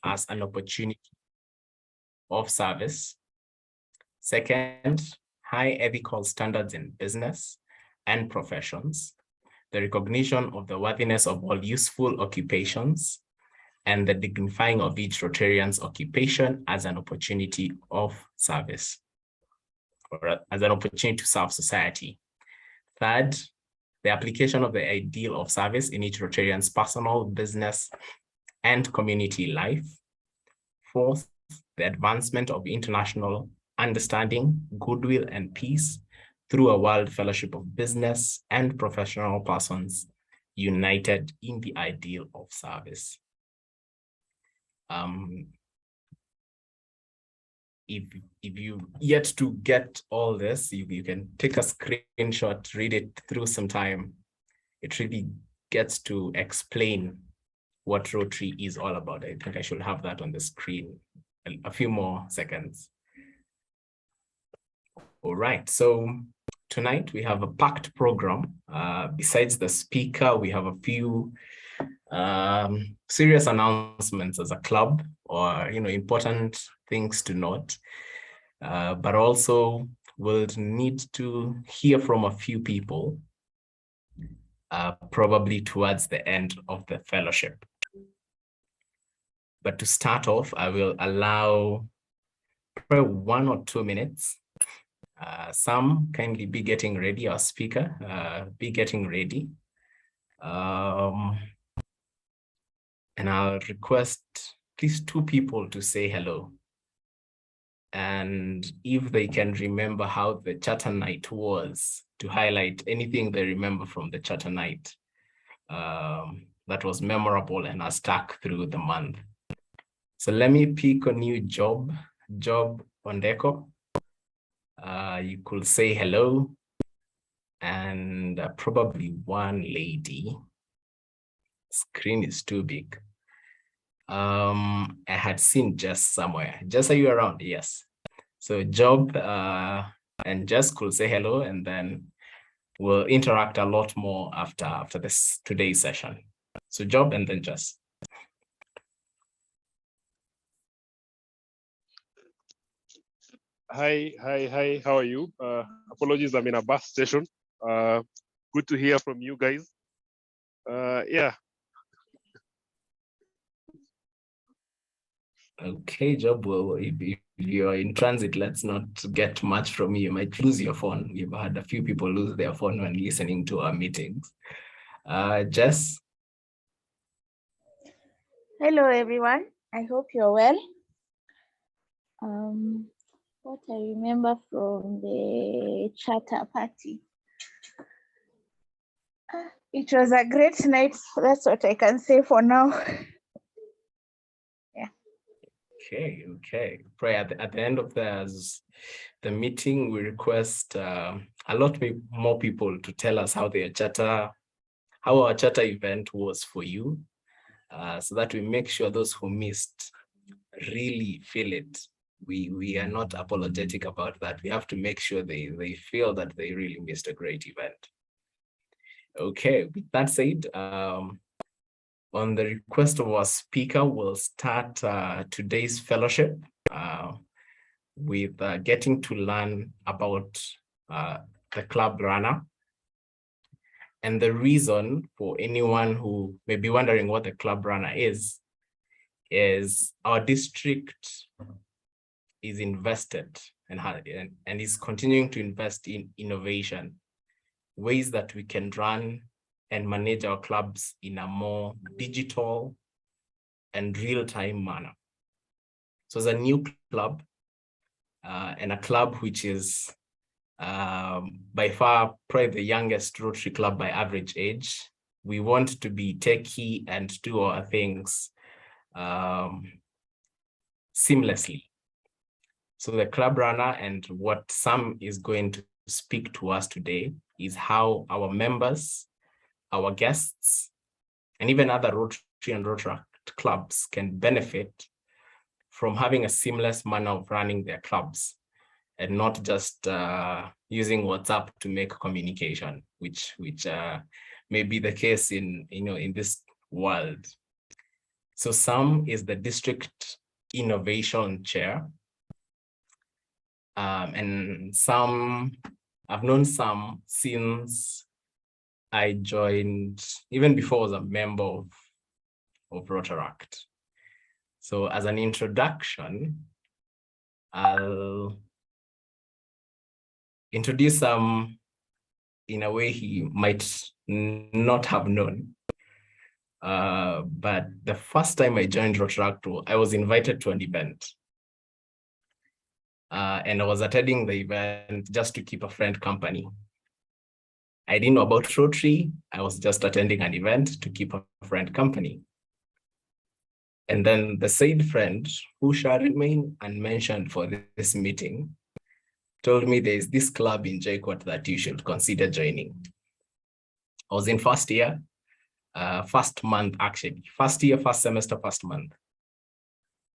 as an opportunity of service. Second, high ethical standards in business and professions, the recognition of the worthiness of all useful occupations, and the dignifying of each Rotarian's occupation as an opportunity of service, or as an opportunity to serve society. Third, the application of the ideal of service in each Rotarian's personal, business, and community life. Fourth, the advancement of international understanding, goodwill, and peace through a world fellowship of business and professional persons united in the ideal of service. If you yet to get all this, you can take a screenshot, read it through some time. It really gets to explain what Rotary is all about. I think I should have that on the screen a few more seconds. All right, so tonight we have a packed program. Besides the speaker, we have a few serious announcements as a club, or important things to note, but also we'll need to hear from a few people probably towards the end of the fellowship. But to start off, I will allow probably 1 or 2 minutes. Sam, kindly be getting ready. Our speaker, be getting ready. And I'll request at least 2 people to say hello. And if they can remember how the charter night was, to highlight anything they remember from the charter night that was memorable and has stuck through the month. So let me pick on you, Job Ondeko. You could say hello, and probably one lady. Screen is too big. I had seen Jess somewhere. Jess, are you around? Yes. So Job and Jess could say hello, and then we'll interact a lot more after today's session. So Job and then Jess. Hi, how are you? Apologies, I'm in a bus station. Good to hear from you guys. Yeah. Okay, Job, well, if you're in transit, let's not get much from you. You might lose your phone. We've had a few people lose their phone when listening to our meetings. Jess? Hello, everyone. I hope you're well. What I remember from the charter party. It was a great night. That's what I can say for now. Yeah. Okay. Pray at the end of the meeting, we request a lot more people to tell us how our charter event was for you, so that we make sure those who missed really feel it. We are not apologetic about that. We have to make sure they feel that they really missed a great event. Okay, with that said, on the request of our speaker, we'll start today's fellowship with getting to learn about the ClubRunner. And the reason for anyone who may be wondering what the ClubRunner is our district is invested and is continuing to invest in innovation, ways that we can run and manage our clubs in a more digital and real-time manner. So as a new club, and a club which is by far probably the youngest Rotary club by average age, we want to be techie and do our things seamlessly. So the ClubRunner, and what Sam is going to speak to us today, is how our members, our guests, and even other Rotary and Rotaract clubs can benefit from having a seamless manner of running their clubs, and not just using WhatsApp to make communication, which may be the case in this world. So Sam is the district innovation chair. And Sam, I've known Sam since I joined, even before I was a member of Rotaract. So as an introduction, I'll introduce Sam in a way he might not have known. But the first time I joined Rotaract, I was invited to an event. And I was attending the event just to keep a friend company. I didn't know about Rotary. I was just attending an event to keep a friend company. And then the said friend, who shall remain unmentioned for this meeting, told me there's this club in JKUAT that you should consider joining. I was in first year, first month actually, first year, first semester, first month.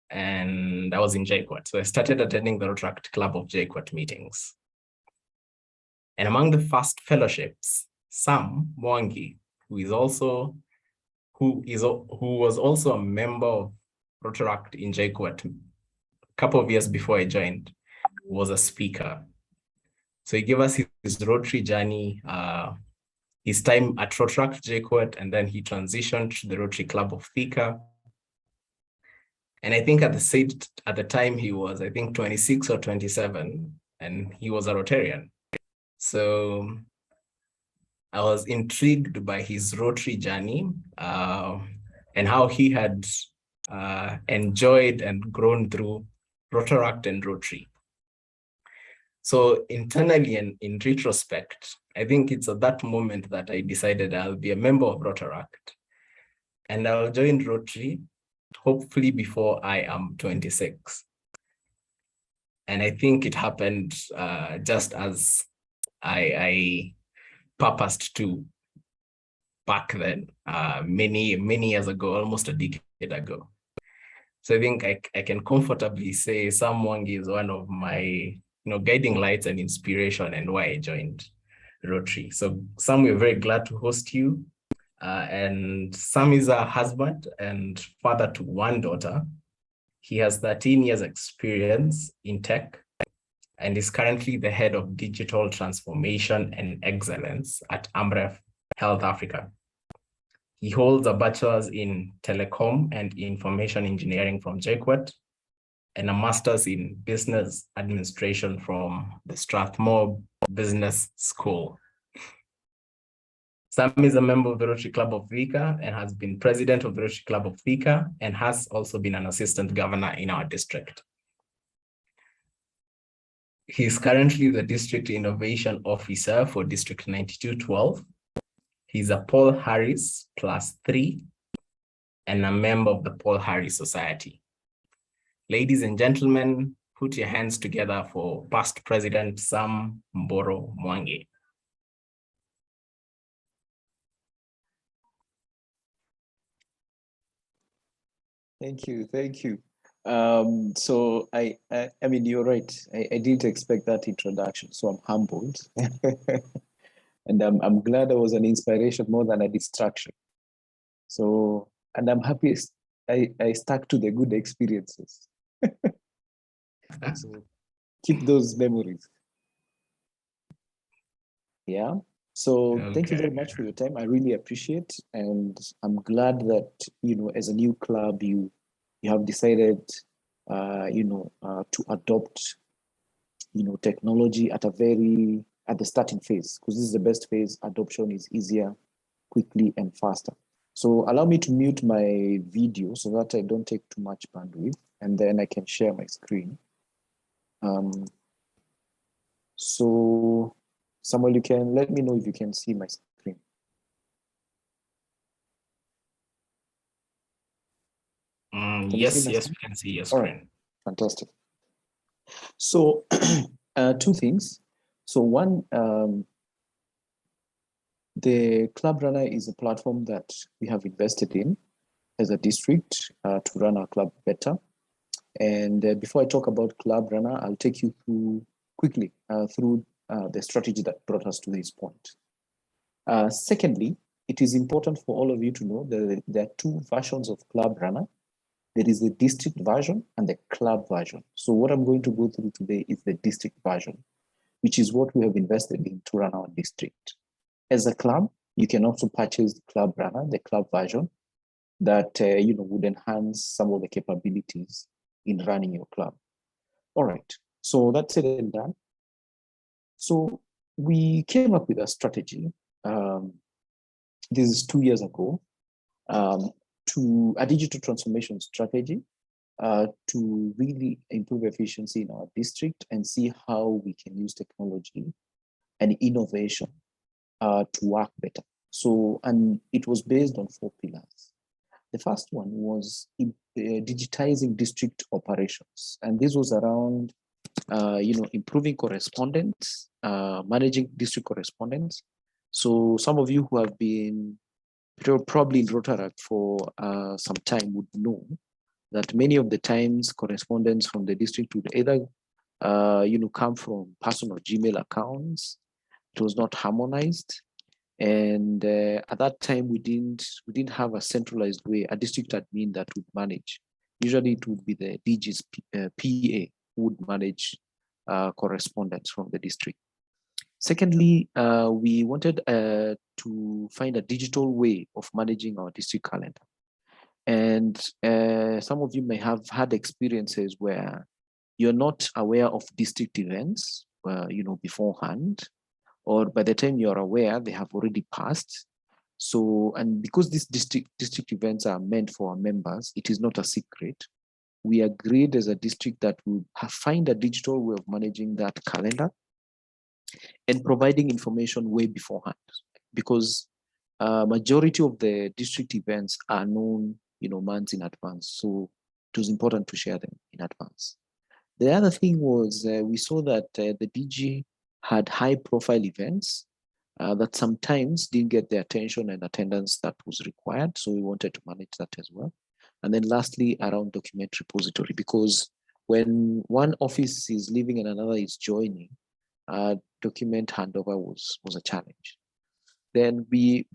And I was in JKUAT. So I started attending the Rotaract Club of JKUAT meetings. And among the first fellowships, Sam Mwangi, who was also a member of Rotaract in JKUAT a couple of years before I joined, was a speaker. So he gave us his Rotary journey, his time at Rotaract JKUAT, and then he transitioned to the Rotary Club of Thika. And I think at the time he was, I think 26 or 27, and he was a Rotarian. So I was intrigued by his Rotary journey and how he had enjoyed and grown through Rotaract and Rotary. So internally and in retrospect, I think it's at that moment that I decided I'll be a member of Rotaract and I'll join Rotary, hopefully before I am 26. And I think it happened just as I purposed to back then, many years ago, almost a decade ago. So I think I can comfortably say Sam Mwangi is one of my guiding lights and inspiration and why I joined Rotary. So Sam, we're very glad to host you. And Sam is a husband and father to one daughter. He has 13 years experience in tech and is currently the head of digital transformation and excellence at Amref Health Africa. He holds a bachelor's in telecom and information engineering from JKUAT and a master's in business administration from the Strathmore Business School. Sam is a member of the Rotary Club of Thika and has been president of the Rotary Club of Thika and has also been an assistant governor in our district. He is currently the District Innovation Officer for District 9212. He's a Paul Harris +3 and a member of the Paul Harris Society. Ladies and gentlemen, put your hands together for past President Sam Mboro Mwangi. Thank you. So I mean, you're right. I didn't expect that introduction, so I'm humbled. And I'm glad I was an inspiration more than a distraction. So, and I'm happy I stuck to the good experiences. So keep those memories. Yeah. So Thank you very much for your time. I really appreciate, and I'm glad that, as a new club, you have decided, to adopt, technology at the starting phase, because this is the best phase. Adoption is easier, quickly, and faster. So allow me to mute my video so that I don't take too much bandwidth, and then I can share my screen. So Samuel, you can let me know if you can see my screen. Yes, we can see your screen. Right. Fantastic. So two things. So one, the ClubRunner is a platform that we have invested in as a district to run our club better. And before I talk about ClubRunner, I'll take you through quickly through the strategy that brought us to this point. Secondly, it is important for all of you to know that there are two versions of ClubRunner. There is the district version and the club version. So what I'm going to go through today is the district version, which is what we have invested in to run our district. As a club, you can also purchase the ClubRunner, the club version, that would enhance some of the capabilities in running your club. All right, so that's it and done. So we came up with a strategy. This is 2 years ago, to a digital transformation strategy to really improve efficiency in our district and see how we can use technology and innovation to work better. So, and it was based on 4 pillars. The first one was digitizing district operations. And this was around, improving correspondence, managing district correspondence. So some of you who have been probably in Rotaract for some time would know that many of the times correspondence from the district would either, come from personal Gmail accounts. It was not harmonized. And at that time, we didn't have a centralized way, a district admin that would manage. Usually it would be the DG's PA who would manage correspondence from the district. Secondly, we wanted to find a digital way of managing our district calendar. And some of you may have had experiences where you're not aware of district events, beforehand, or by the time you're aware, they have already passed. So, and because these district events are meant for our members, it is not a secret. We agreed as a district that we find a digital way of managing that calendar and providing information way beforehand, because majority of the district events are known, months in advance. So it was important to share them in advance. The other thing was we saw that the DG had high profile events that sometimes didn't get the attention and attendance that was required. So we wanted to manage that as well. And then lastly, around document repository, because when one office is leaving and another is joining, document handover was a challenge. Then we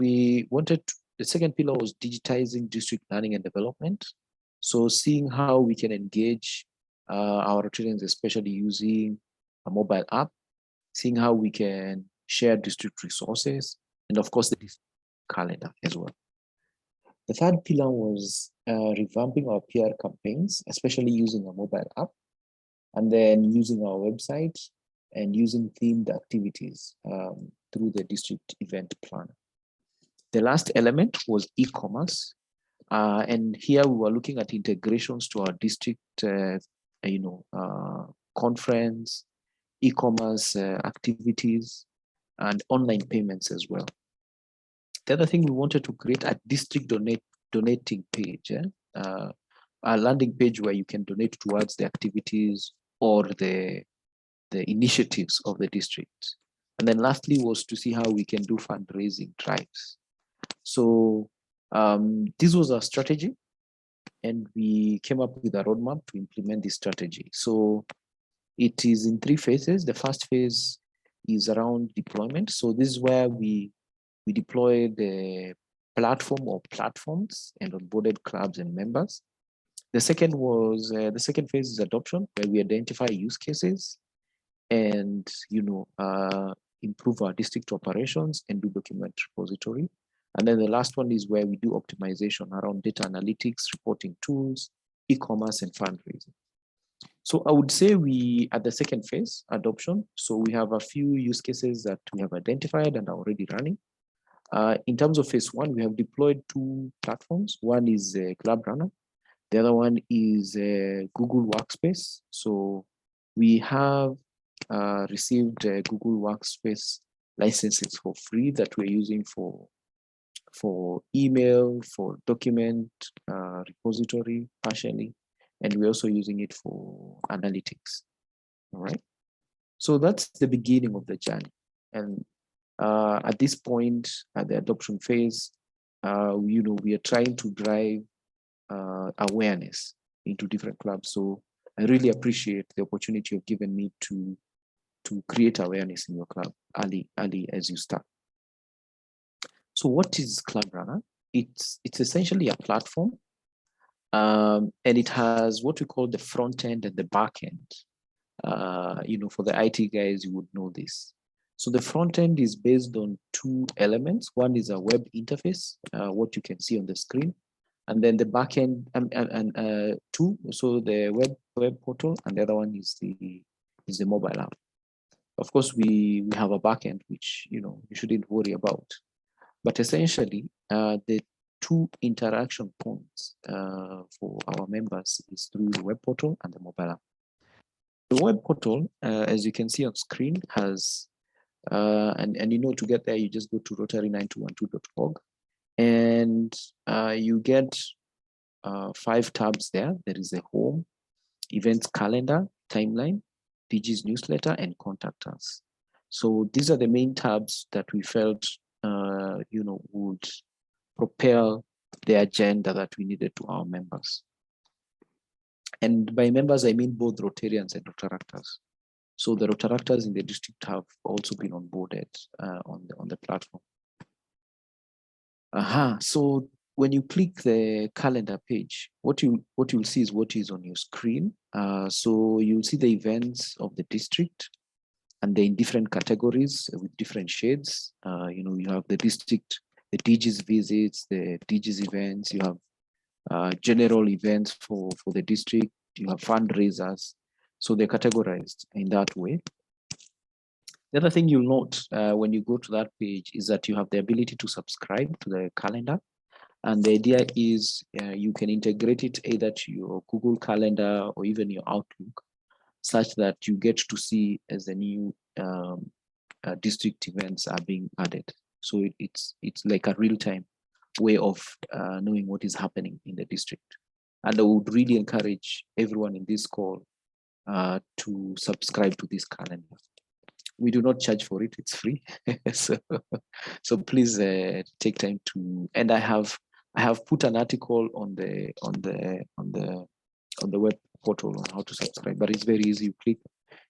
wanted the second pillar was digitizing district planning and development. So seeing how we can engage our Rotarians, especially using a mobile app, seeing how we can share district resources, and of course the district calendar as well. The third pillar was revamping our PR campaigns, especially using a mobile app, and then using our website and using themed activities through the district event planner. The last element was e-commerce. And here we were looking at integrations to our district, conference, e-commerce activities, and online payments as well. The other thing, we wanted to create a district donating page, a landing page where you can donate towards the activities or the initiatives of the district. And then lastly was to see how we can do fundraising drives. So this was our strategy, and we came up with a roadmap to implement this strategy. So it is in 3 phases. The first phase is around deployment. So this is where we deploy the platform or platforms and onboarded clubs and members. The second phase is adoption, where we identify use cases and improve our district operations and do document repository. And then the last one is where we do optimization around data analytics, reporting tools, e-commerce, and fundraising. So I would say we at the second phase, adoption. So we have a few use cases that we have identified and are already running. In terms of phase 1, we have deployed 2 platforms. One is ClubRunner. The other one is Google Workspace. So we have received Google Workspace licenses for free that we're using for email, for document repository partially, and we're also using it for analytics. All right. So that's the beginning of the journey. And at this point, at the adoption phase, we are trying to drive awareness into different clubs. So I really appreciate the opportunity you've given me to create awareness in your club early as you start. So So what is ClubRunner? It's essentially a platform, and it has what we call the front end and the back end. For the IT guys, you would know this. So the front end is based on two elements. One is a web interface, what you can see on the screen, and then the back end two. So the web portal, and the other one is the mobile app. Of course, we have a back end, which you shouldn't worry about. But essentially, the two interaction points for our members is through the web portal and the mobile app. The web portal, as you can see on screen, has, and to get there, you just go to rotary9212.org, and you get 5 tabs there. There is a home, events calendar, timeline, DG's newsletter, and contact us. So these are the main tabs that we felt would propel the agenda that we needed to our members. And by members, I mean both Rotarians and Rotaractors. So the Rotaractors in the district have also been onboarded on the platform. So when you click the calendar page, what you'll see is what is on your screen. So you'll see the events of the district, and they're in different categories with different shades. You have the district, the DG's visits, the DG's events. You have general events for the district. You have fundraisers. So they're categorized in that way. The other thing you'll note when you go to that page is that you have the ability to subscribe to the calendar. And the idea is you can integrate it either to your Google Calendar or even your Outlook, such that you get to see as the new district events are being added. So it's like a real-time way of knowing what is happening in the district. And I would really encourage everyone in this call to subscribe to this calendar. We do not charge for it; it's free. so please take time to. And I have put an article on the web portal on how to subscribe, but it's very easy. You click,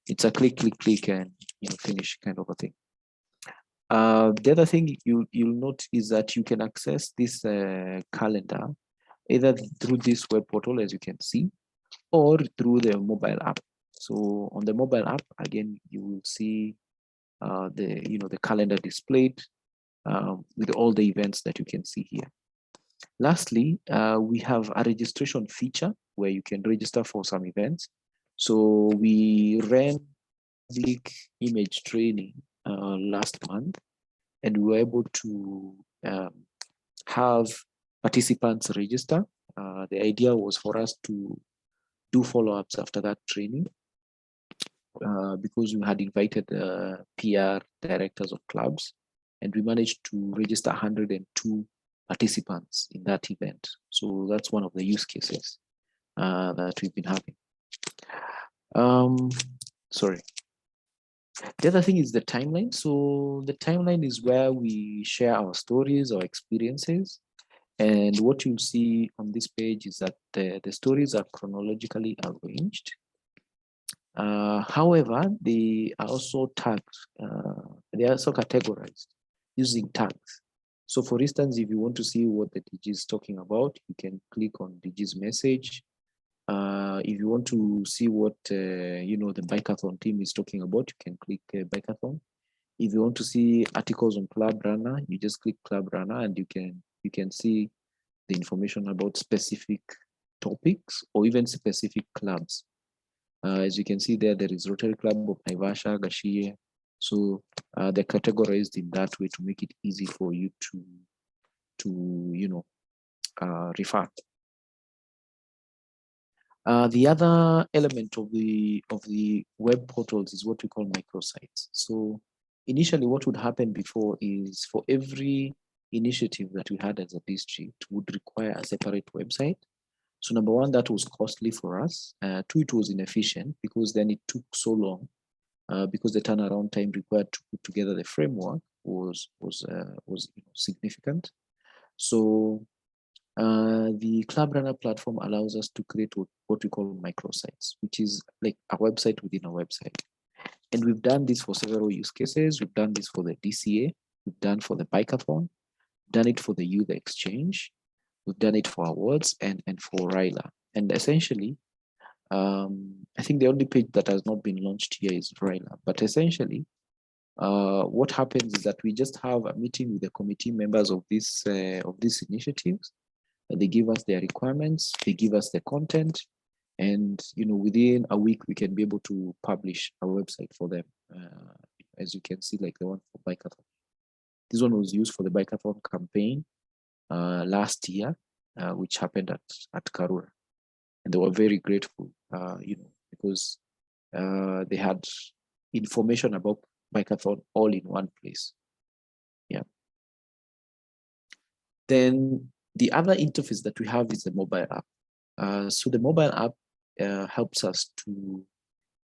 it's a click, and finish kind of a thing. The other thing you'll note is that you can access this calendar either through this web portal, as you can see, or through the mobile app. So on the mobile app, again, you will see the calendar displayed with all the events that you can see here. Lastly, we have a registration feature where you can register for some events. So we ran public image training last month, and we were able to have participants register. The idea was for us to do follow-ups after that training because we had invited PR directors of clubs, and we managed to register 102 participants in that event. So that's one of the use cases that we've been having. Sorry. The other thing is the timeline. So the timeline is where we share our stories, our experiences. And what you'll see on this page is that the stories are chronologically arranged. However, they are also tagged. They are also categorized using tags. So for instance, if you want to see what the DG is talking about, you can click on DG's message. If you want to see what the Bikeathon team is talking about, you can click Bikeathon. If you want to see articles on ClubRunner, you just click ClubRunner, and you can see the information about specific topics or even specific clubs. As you can see there is Rotary Club of Naivasha, Gashie. So they're categorized in that way to make it easy for you to refer. The other element of the web portals is what we call microsites. So initially what would happen before is for every initiative that we had as a district would require a separate website. So number one, that was costly for us. Two, it was inefficient because then it took so long because the turnaround time required to put together the framework was significant. So the ClubRunner platform allows us to create what we call microsites, which is like a website within a website. And we've done this for several use cases. We've done this for the DCA. We've done for the Bikeathon. done it for the youth exchange. We've done it for awards and for Ryla. And essentially, I think the only page that has not been launched here is Ryla. But essentially, what happens is that we just have a meeting with the committee members of these initiatives. They give us their requirements, they give us the content, and within a week we can be able to publish a website for them. As you can see, like the one for Bikeathon. This one was used for the Bikeathon campaign last year, which happened at Karura, and they were very grateful, because they had information about Bikeathon all in one place. Yeah. Then the other interface that we have is the mobile app. So the mobile app helps us to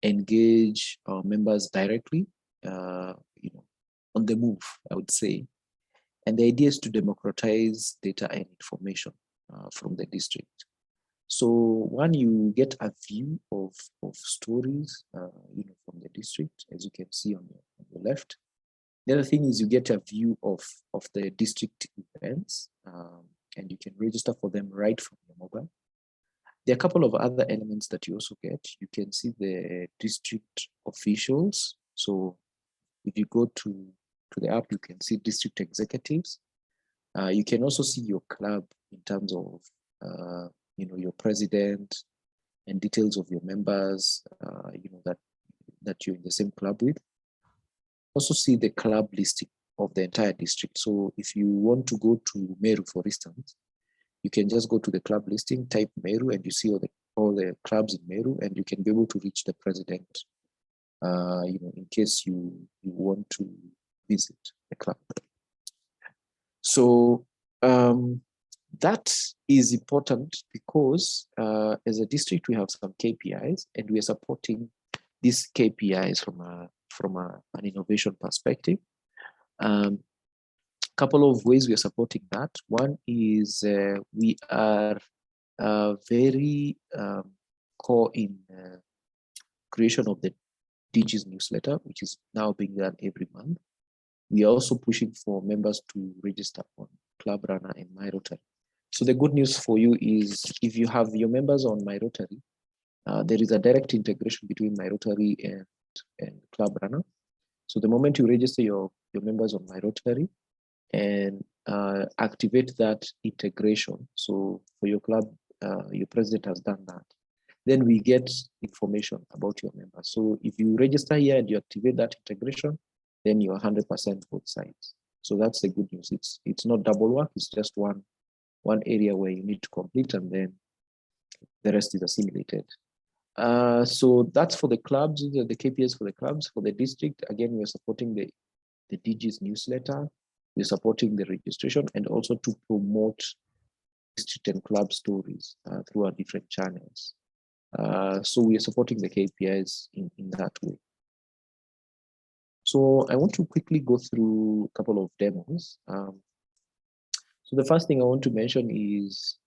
engage our members directly, on the move, I would say. And the idea is to democratize data and information from the district. So one, you get a view of stories, from the district, as you can see on the left. The other thing is you get a view of the district events, and you can register for them right from your mobile. There are a couple of other elements that you also get. You can see the district officials. So if you go to the app, you can see district executives. You can also see your club in terms of your president and details of your members, that you're in the same club with. Also see the club listing of the entire district. So if you want to go to Meru, for instance, you can just go to the club listing, type Meru, and you see all the clubs in Meru, and you can be able to reach the president, in case you want to visit the club. So that is important because as a district, we have some KPIs, and we are supporting these KPIs from an innovation perspective. Couple of ways we are supporting that. One is we are very core in creation of the DG's newsletter, which is now being done every month. We are also pushing for members to register on ClubRunner and My Rotary. So the good news for you is if you have your members on My Rotary, there is a direct integration between My Rotary and ClubRunner. So the moment you register your members on My Rotary and activate that integration, so for your club, your president has done that, then we get information about your members. So if you register here and you activate that integration, then you're 100% both sides. So that's the good news. It's not double work. It's just one area where you need to complete, and then the rest is assimilated. So that's for the clubs, the KPIs for the clubs. For the district, again, we're supporting the DG's newsletter. We're supporting the registration, and also to promote district and club stories through our different channels. So we are supporting the KPIs in that way. So I want to quickly go through a couple of demos. So the first thing I want to mention is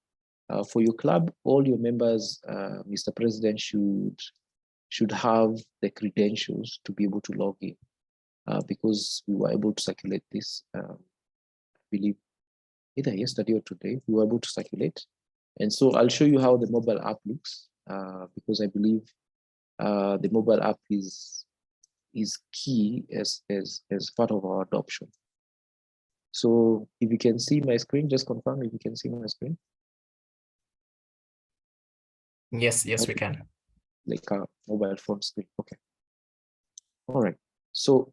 for your club, all your members, Mr. President, should have the credentials to be able to log in, because we were able to circulate this, I believe, either yesterday or today, we were able to circulate. And so I'll show you how the mobile app looks, because I believe the mobile app is key as part of our adoption. So if you can see my screen, just confirm if you can see my screen. Yes, we can. Like a mobile phone screen. Okay. All right. So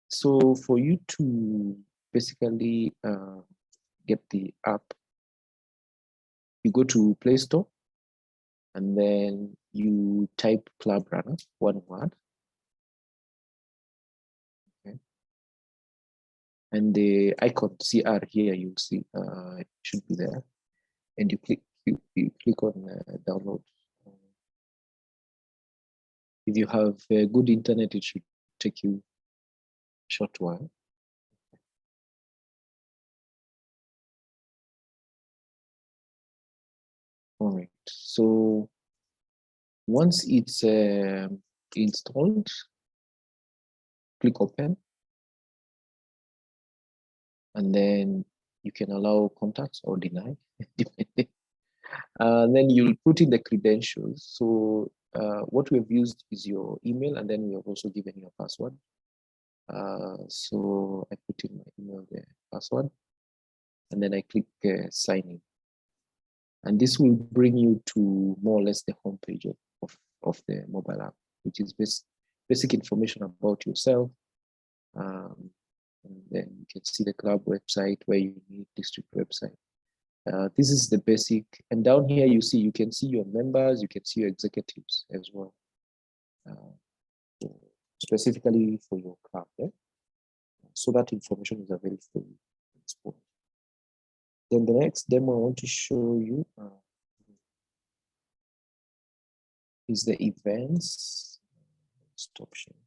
so for you to basically get the app, you go to Play Store, and then you type ClubRunner, one word. Okay. And the icon CR here, you'll see it should be there. And you click on download. If you have good internet, it should take you a short while. All right. So once it's installed, click open. and then you can allow contacts or deny, depending. Then you'll put in the credentials. So what we've used is your email, and then we have also given you a password. So I put in my email, the password, and then I click sign in. And this will bring you to more or less the homepage of the mobile app, which is basic information about yourself. And then you can see the club website, where you need district website. This is the basic. And down here, you can see your members, you can see your executives as well. So specifically for your club. Yeah? So that information is available for you. Then the next demo I want to show you is the events. Stop sharing.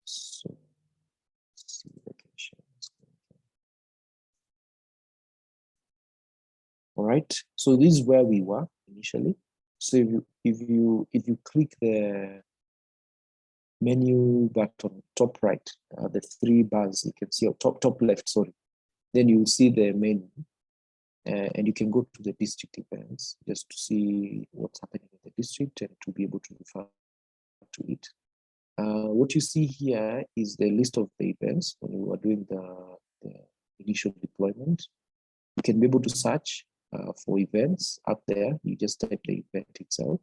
So let's see if I can share this. All right. So this is where we were initially. So if you click the menu button top right, the three bars you can see, or top left, sorry, then you'll see the menu, and you can go to the district events just to see what's happening in the district and to be able to refer to it. What you see here is the list of the events when we were doing the initial deployment. You can be able to search for events up there. You just type the event itself,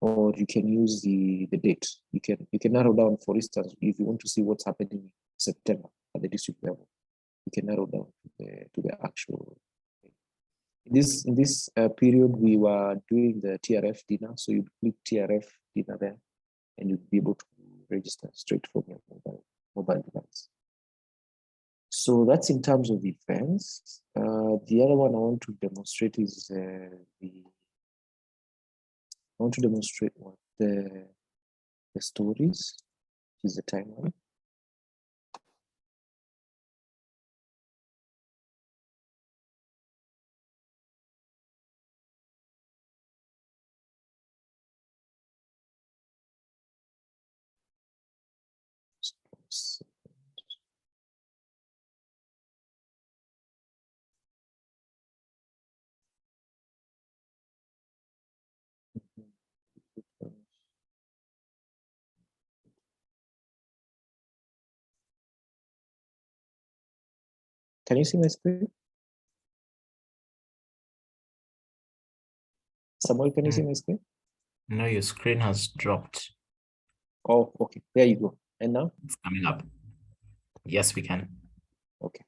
or you can use the date. You can narrow down, for instance, if you want to see what's happening in September at the district level, you can narrow down to the actual. In this period, we were doing the TRF dinner, so you click TRF dinner there, and you'll be able to register straight from your mobile device. So that's in terms of events. The other one I want to demonstrate is the stories, which is the timeline. Can you see my screen? Samuel, can you see my screen? No, your screen has dropped. Oh, okay. There you go. And now? It's coming up. Yes, we can. Okay.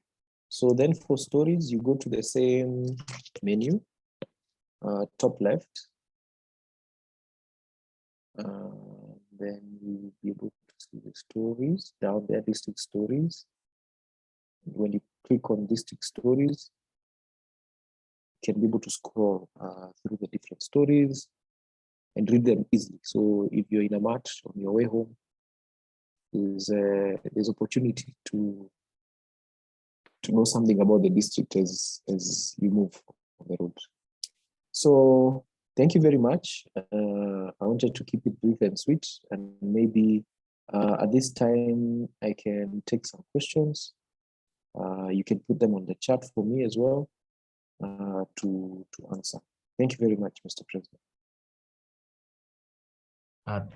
So then for stories, you go to the same menu, top left. Then you'll be able to see the stories down there, district stories. When you click on district stories, you can be able to scroll through the different stories and read them easily. So if you're in a match on your way home, there's opportunity to know something about the district as you move on the road. So thank you very much. I wanted to keep it brief and sweet, and maybe at this time I can take some questions. You can put them on the chat for me as well to answer. Thank you very much, Mr. President.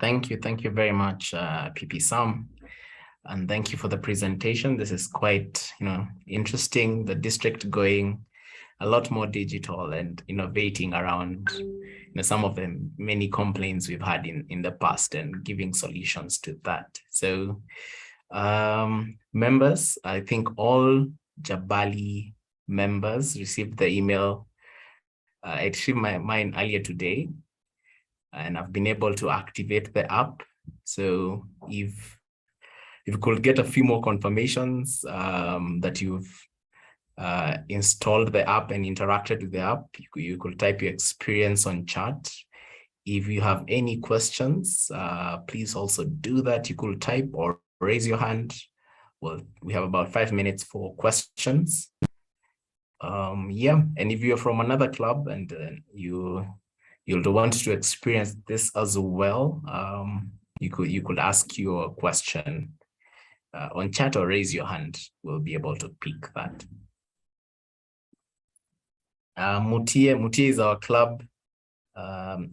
Thank you very much, PP Sam, and thank you for the presentation. This is quite, interesting. The district going a lot more digital and innovating around some of the many complaints we've had in the past and giving solutions to that. So members, I think all Jabali members received the email. I received mine earlier today, and I've been able to activate the app. So if you could get a few more confirmations that you've installed the app and interacted with the app, you could type your experience on chat. If you have any questions, please also do that. You could type or raise your hand. Well, we have about 5 minutes for questions. And if you're from another club and you you'll want to experience this as well, you could ask your question on chat or raise your hand. We'll be able to pick that. Mutie is our club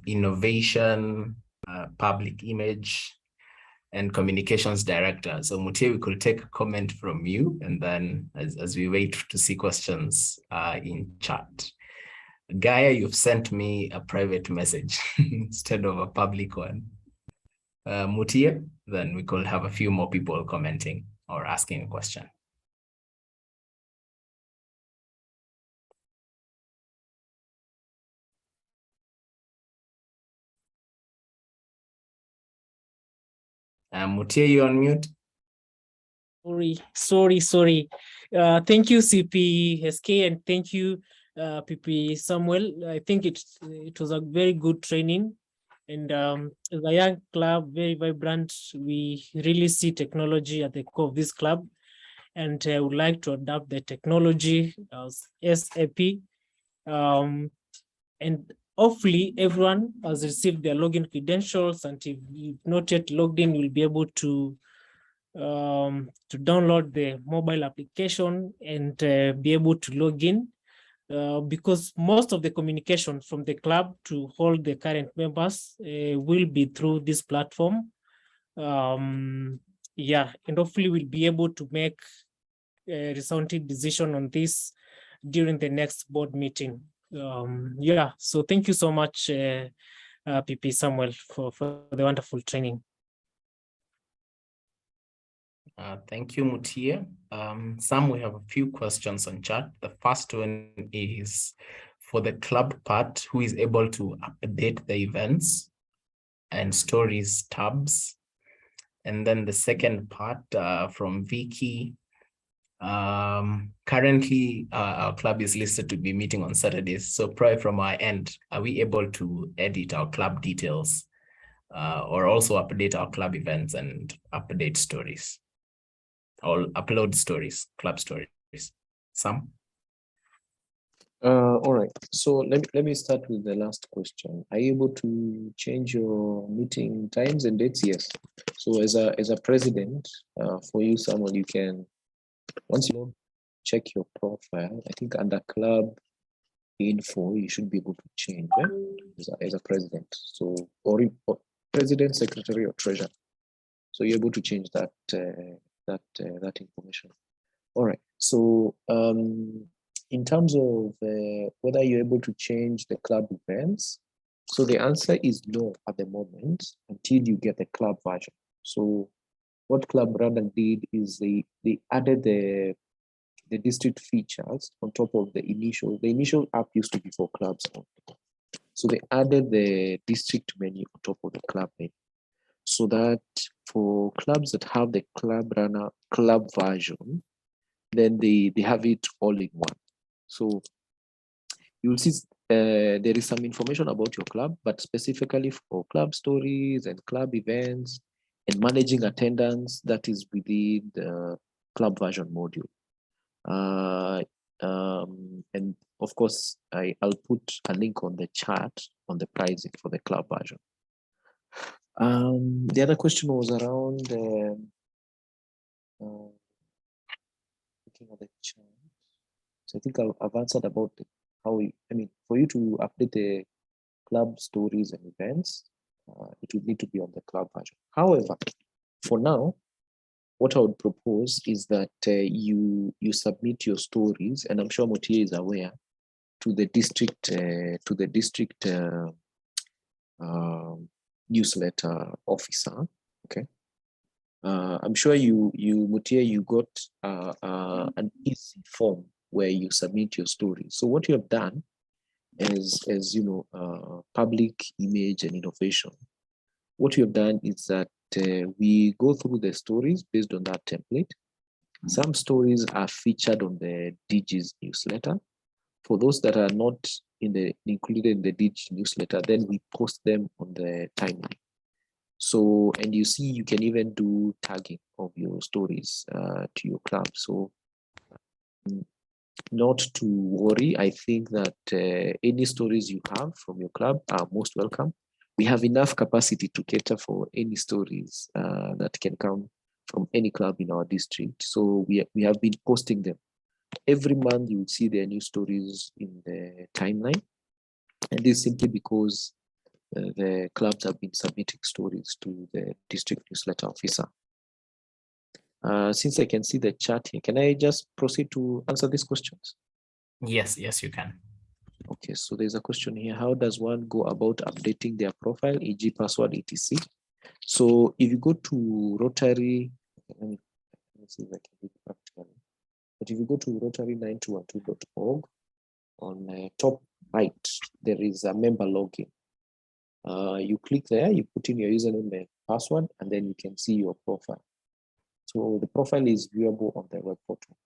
innovation, public image, and communications director. So Mutie, we could take a comment from you, and then as we wait to see questions in chat. Gaia, you've sent me a private message instead of a public one. Mutie, then we could have a few more people commenting or asking a question. Mutie, you on mute? Sorry. Thank you, CPSK, and thank you, PP Samuel. I think it was a very good training. And as a young club, very vibrant, we really see technology at the core of this club. And I would like to adopt the technology as SAP. And hopefully everyone has received their login credentials, and if you've not yet logged in, you'll be able to download the mobile application and be able to log in, because most of the communication from the club to all the current members will be through this platform. Yeah, and hopefully we'll be able to make a resounding decision on this during the next board meeting. Yeah, so thank you so much, PP Samuel, for the wonderful training. Thank you, Mutie. Sam, we have a few questions on chat. The first one is for the club part, who is able to update the events and stories tabs. And then the second part from Vicky. Currently, our club is listed to be meeting on Saturdays. So probably from our end, are we able to edit our club details or also update our club events and update stories? Or upload stories, club stories. Sam? All right. So let me start with the last question. Are you able to change your meeting times and dates? Yes. So as a president, for you, Samuel, you can, once you check your profile, I think under club info, you should be able to change as a president. So or president, secretary, or treasurer. So you're able to change that that information. All right. So in terms of whether you're able to change the club events, so the answer is no at the moment until you get the club version. So what ClubRunner did is they added the district features on top of the initial app used to be for clubs. So they added the district menu on top of the club menu, so that for clubs that have the ClubRunner club version, then they have it all in one. So you'll see there is some information about your club, but specifically for club stories and club events and managing attendance, that is within the club version module. And of course, I'll put a link on the chat on the pricing for the club version. The other question was around looking at the chat. So I think I've answered about how for you to update the club stories and events, it would need to be on the club version. However, for now, what I would propose is that you submit your stories, and I'm sure Mutie is aware, to the district newsletter officer. Okay. I'm sure Mutie, you got an easy form where you submit your story. So what you have done is, as you know, public image and innovation. What you have done is that we go through the stories based on that template. Some stories are featured on the Digis newsletter. For those that are not included in the Digis newsletter, then we post them on the timeline. So, and you see, you can even do tagging of your stories to your club. So not to worry. I think that any stories you have from your club are most welcome. We have enough capacity to cater for any stories that can come from any club in our district. So we have been posting them. Every month you will see their new stories in the timeline. And this is simply because the clubs have been submitting stories to the district newsletter officer. Since I can see the chat here, can I just proceed to answer these questions? Yes, you can. Okay, so there's a question here. How does one go about updating their profile, e.g. password, etc.? So if you go to Rotary, let me see if I can do it practically. But if you go to rotary9212.org, on top right, there is a member login. You click there, you put in your username and password, and then you can see your profile. So the profile is viewable on the web portal.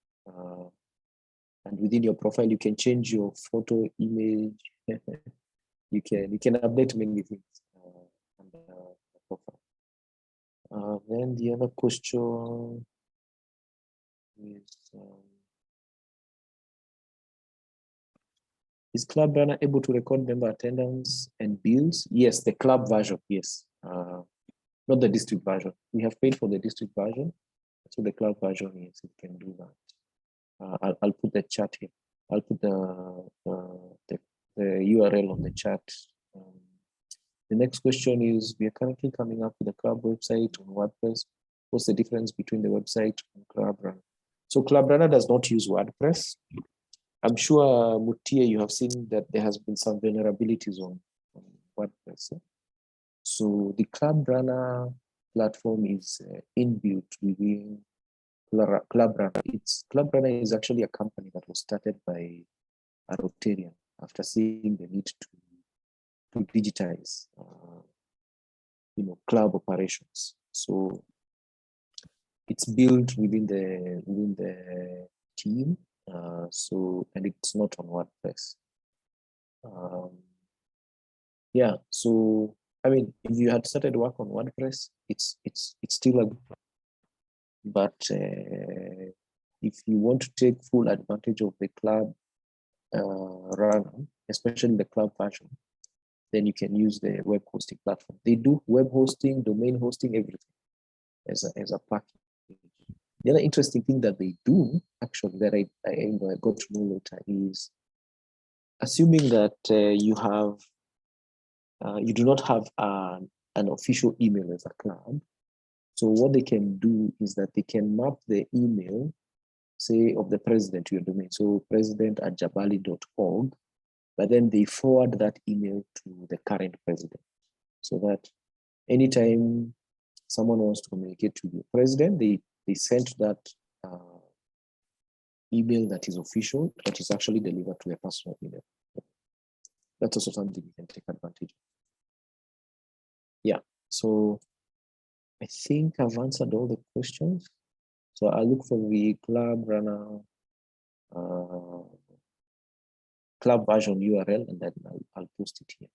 And within your profile, you can change your photo, image. you can update many things on the profile. Then the other question is ClubRunner able to record member attendance and bills? Yes, the club version, yes. Not the district version. We have paid for the district version. So the club version, yes, it can do that. I'll put the chat here. I'll put the URL on the chat. The next question is, we are currently coming up with a club website on WordPress. What's the difference between the website and ClubRunner? So ClubRunner does not use WordPress. I'm sure, Mutia, you have seen that there has been some vulnerabilities on WordPress. So the ClubRunner platform is inbuilt within ClubRunner. ClubRunner is actually a company that was started by a Rotarian after seeing the need to digitize, club operations. So it's built within the team. And it's not on WordPress. Yeah. So I mean, if you had started work on WordPress, it's still a. But if you want to take full advantage of the club runner, especially the club version, then you can use the web hosting platform. They do web hosting, domain hosting, everything as a package. The other interesting thing that they do, actually, that I got to know later, is assuming that you do not have an official email as a club. So what they can do is that they can map the email, say, of the president to your domain. So president@jabali.org, but then they forward that email to the current president, so that anytime someone wants to communicate to the president, they send that email that is official, but is actually delivered to a personal email. That's also something you can take advantage of. Yeah, so I think I've answered all the questions. So I'll look for the ClubRunner club version URL, and then I'll post it here.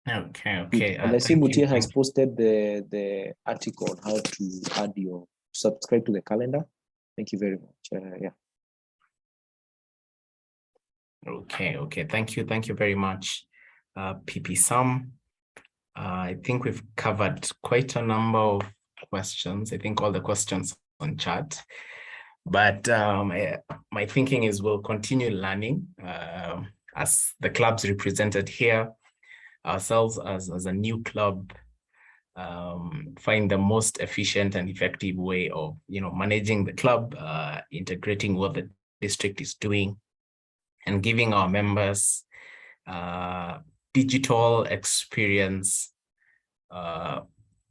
Okay. And I see Mutia has posted the article on how to subscribe to the calendar. Thank you very much. Yeah. Okay. Thank you very much, PP Sam. I think we've covered quite a number of questions. I think all the questions on chat. But my thinking is we'll continue learning as the clubs represented here, ourselves as a new club, find the most efficient and effective way of managing the club, integrating what the district is doing, and giving our members digital experience.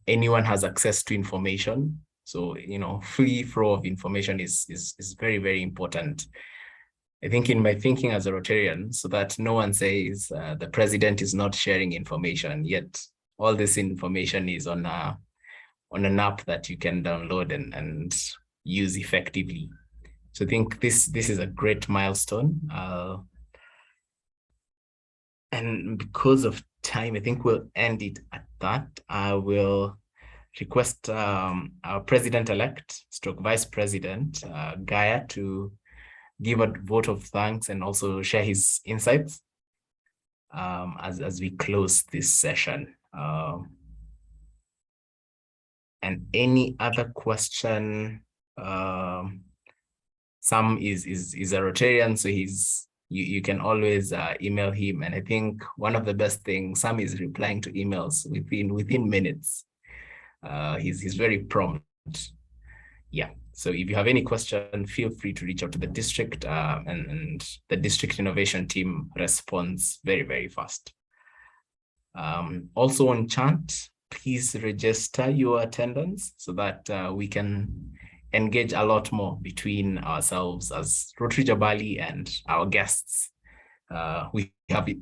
Anyone has access to information, so free flow of information is very, very important. I think in my thinking as a Rotarian, so that no one says the president is not sharing information, yet all this information is on an app that you can download and use effectively. So I think this is a great milestone. And because of time, I think we'll end it at that. I will request our president-elect, stroke vice president, Gaia, to give a vote of thanks and also share his insights as we close this session. And any other question? Sam is a Rotarian, so you can always email him. And I think one of the best things, Sam is replying to emails within minutes. He's very prompt. Yeah. So if you have any question, feel free to reach out to the district, and the district innovation team responds very, very fast. Also on chat, please register your attendance so that we can engage a lot more between ourselves as Rotary Jabali and our guests. We're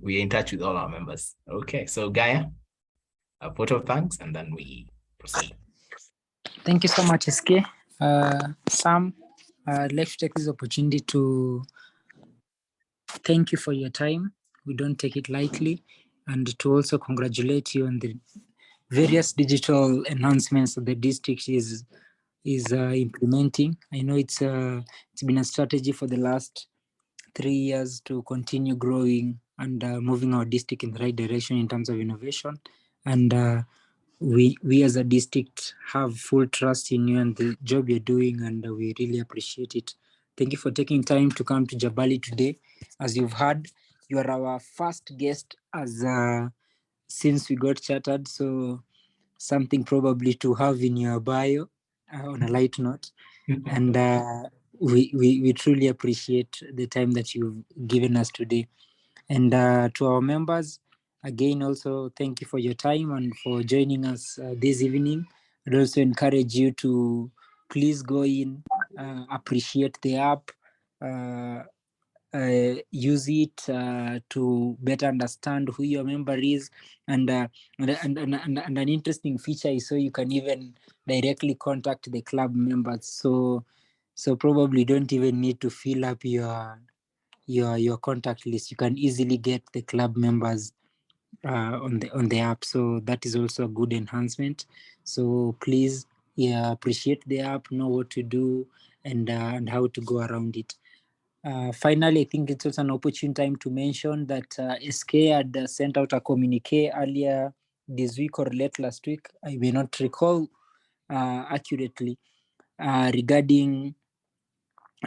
in touch with all our members. Okay, so Gaia, a vote of thanks, and then we proceed. Thank you so much, SK. Sam, I'd like to take this opportunity to thank you for your time. We don't take it lightly, and to also congratulate you on the various digital enhancements that the district is implementing. I know it's been a strategy for the last 3 years to continue growing and moving our district in the right direction in terms of innovation. And we as a district have full trust in you and the job you're doing, and we really appreciate it. Thank you for taking time to come to Jabali today. As you've heard, you are our first guest as since we got chatted, so something probably to have in your bio on a light note. And we truly appreciate the time that you've given us today. And to our members, again, also thank you for your time and for joining us this evening. I'd also encourage you to please go in, appreciate the app, use it to better understand who your member is, and an interesting feature is so you can even directly contact the club members. So probably don't even need to fill up your contact list. You can easily get the club members on the app. So that is also a good enhancement. So please, appreciate the app, know what to do, and how to go around it. Finally, I think it's also an opportune time to mention that SK had sent out a communique earlier this week or late last week, I may not recall accurately, regarding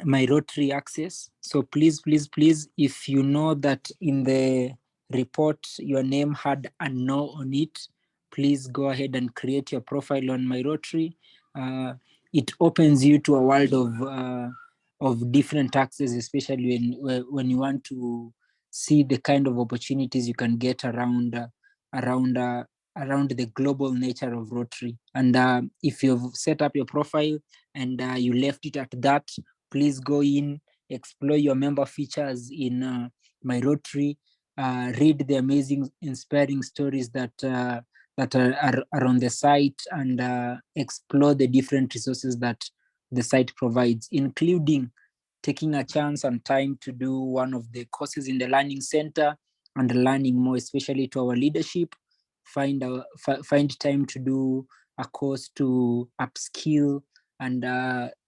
my Rotary access. So please, if you know that in the report your name had a no on it, please go ahead and create your profile on my Rotary. It opens you to a world of different access, especially when you want to see the kind of opportunities you can get around the global nature of Rotary. And if you've set up your profile and you left it at that, please go in, explore your member features in my Rotary, read the amazing, inspiring stories that are on the site, and explore the different resources that the site provides, including taking a chance and time to do one of the courses in the Learning Center and learning more, especially to our leadership. Find time to do a course to upskill, and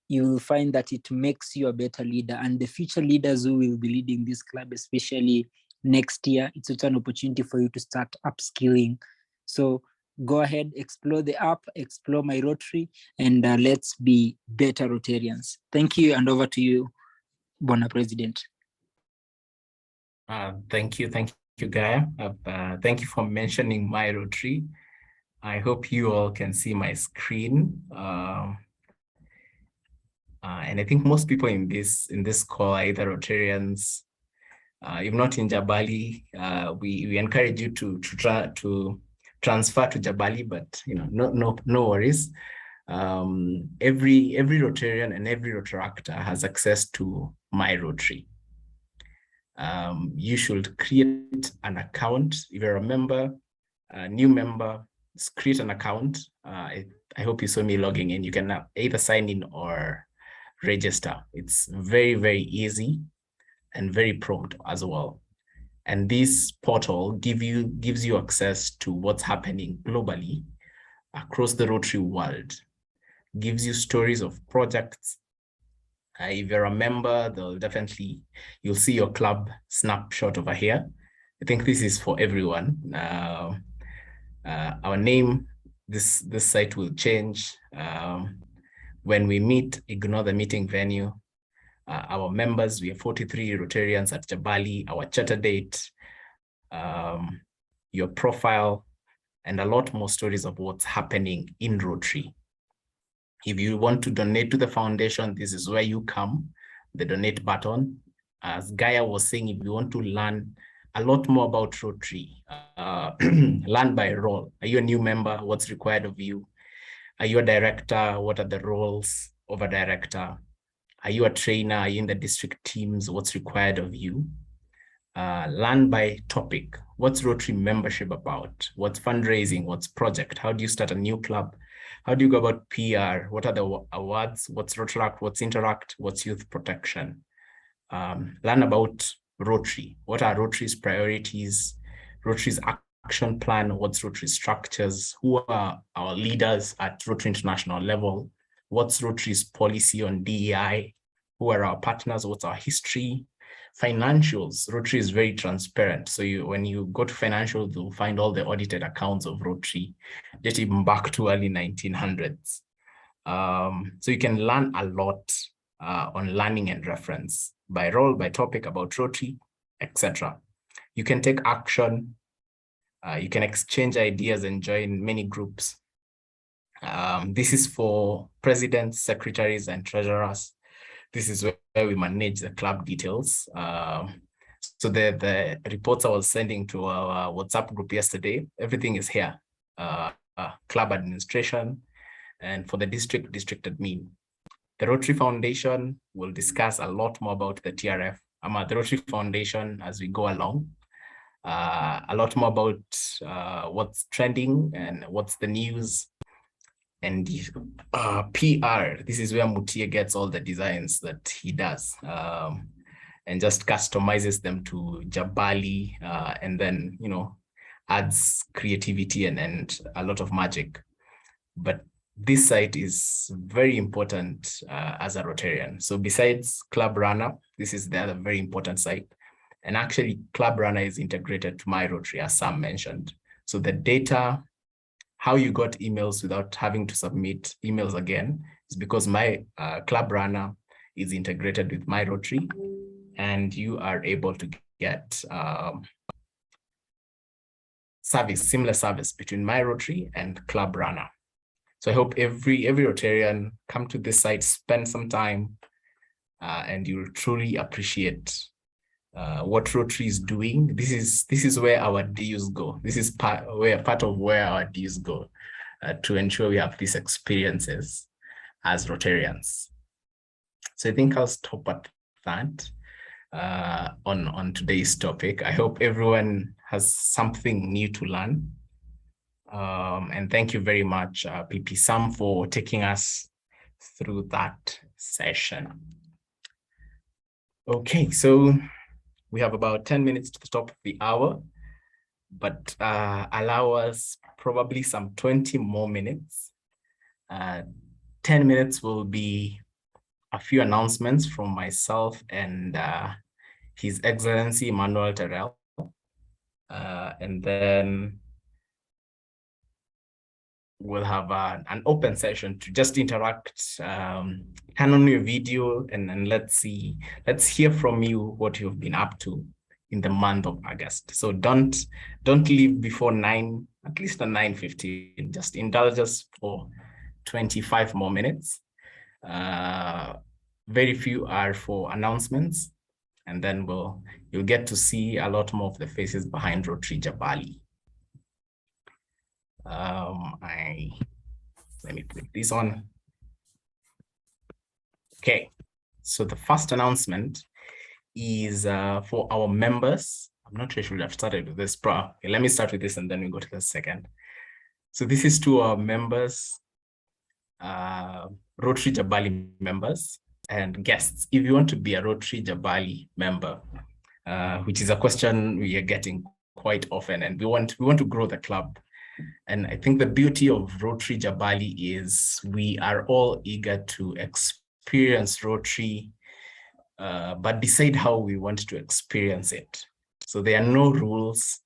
you will find that it makes you a better leader. And the future leaders who will be leading this club, especially next year, it's also an opportunity for you to start upskilling. So go ahead, explore the app, explore my Rotary, and let's be better Rotarians. Thank you, and over to you, Bona President. Thank you, Gaia. Thank you for mentioning my Rotary. I hope you all can see my screen. And I think most people in this call are either Rotarians. If not in Jabali, we encourage you to try to transfer to Jabali, but no worries. Every Rotarian and every Rotaractor has access to my Rotary. You should create an account. If you're a member, a new member, just create an account. I hope you saw me logging in. You can either sign in or register. It's very, very easy and very prompt as well. And this portal gives you access to what's happening globally across the Rotary world, gives you stories of projects, If you're a member, you'll see your club snapshot over here. I think this is for everyone. Our name, this site will change. When we meet, ignore the meeting venue. Our members, we have 43 Rotarians at Jabali, our charter date, your profile, and a lot more stories of what's happening in Rotary. If you want to donate to the foundation, this is where you come, the donate button. As Gaia was saying, if you want to learn a lot more about Rotary, learn by role. Are you a new member? What's required of you? Are you a director? What are the roles of a director? Are you a trainer? Are you in the district teams? What's required of you? Learn by topic. What's Rotary membership about? What's fundraising? What's project? How do you start a new club? How do you go about PR? What are the awards? What's Rotaract? What's Interact? What's youth protection? Learn about Rotary. What are Rotary's priorities? Rotary's action plan? What's Rotary structures? Who are our leaders at Rotary International level? What's Rotary's policy on DEI? Who are our partners? What's our history? Financials. Rotary is very transparent. So when you go to financials, you'll find all the audited accounts of Rotary, just even back to early 1900s. So you can learn a lot on learning and reference by role, by topic, about Rotary, etc. You can take action. You can exchange ideas and join many groups. This is for presidents, secretaries, and treasurers. This is where we manage the club details. So the reports I was sending to our WhatsApp group yesterday, everything is here. Club administration, and for the district admin. The Rotary Foundation will discuss a lot more about the TRF. I'm at the Rotary Foundation as we go along. A lot more about what's trending and what's the news. And PR, this is where Mutia gets all the designs that he does and just customizes them to Jabali and then, adds creativity and a lot of magic. But this site is very important as a Rotarian. So besides ClubRunner, this is the other very important site. And actually ClubRunner is integrated to my Rotary, as Sam mentioned. So the data, how you got emails without having to submit emails again is because my ClubRunner is integrated with my Rotary, and you are able to get similar service between my Rotary and ClubRunner. So I hope every Rotarian come to this site, spend some time, and you'll truly appreciate what Rotary is doing. This is where our dues go. This is part of where our dues go to ensure we have these experiences as Rotarians. So I think I'll stop at that on today's topic. I hope everyone has something new to learn. And thank you very much, PP Sam, for taking us through that session. Okay, so we have about 10 minutes to the top of the hour, but allow us probably some 20 more minutes. 10 minutes will be a few announcements from myself and His Excellency Emmanuel Terrell. And then we'll have an open session to just interact, turn on your video, and let's hear from you what you've been up to in the month of August. So don't leave before 9, at least at 9:15. Just indulge us for 25 more minutes. Very few are for announcements, and then you'll get to see a lot more of the faces behind Rotary Jabali. Let me put this on. Okay, so the first announcement is for our members. I'm not sure if we have started with this, okay, let me start with this and then we go to the second. So this is to our members, Rotary Jabali members and guests. If you want to be a Rotary Jabali member, which is a question we are getting quite often, and we want to grow the club. And I think the beauty of Rotary Jabali is we are all eager to explore experience Rotary, but decide how we want to experience it. So there are no rules.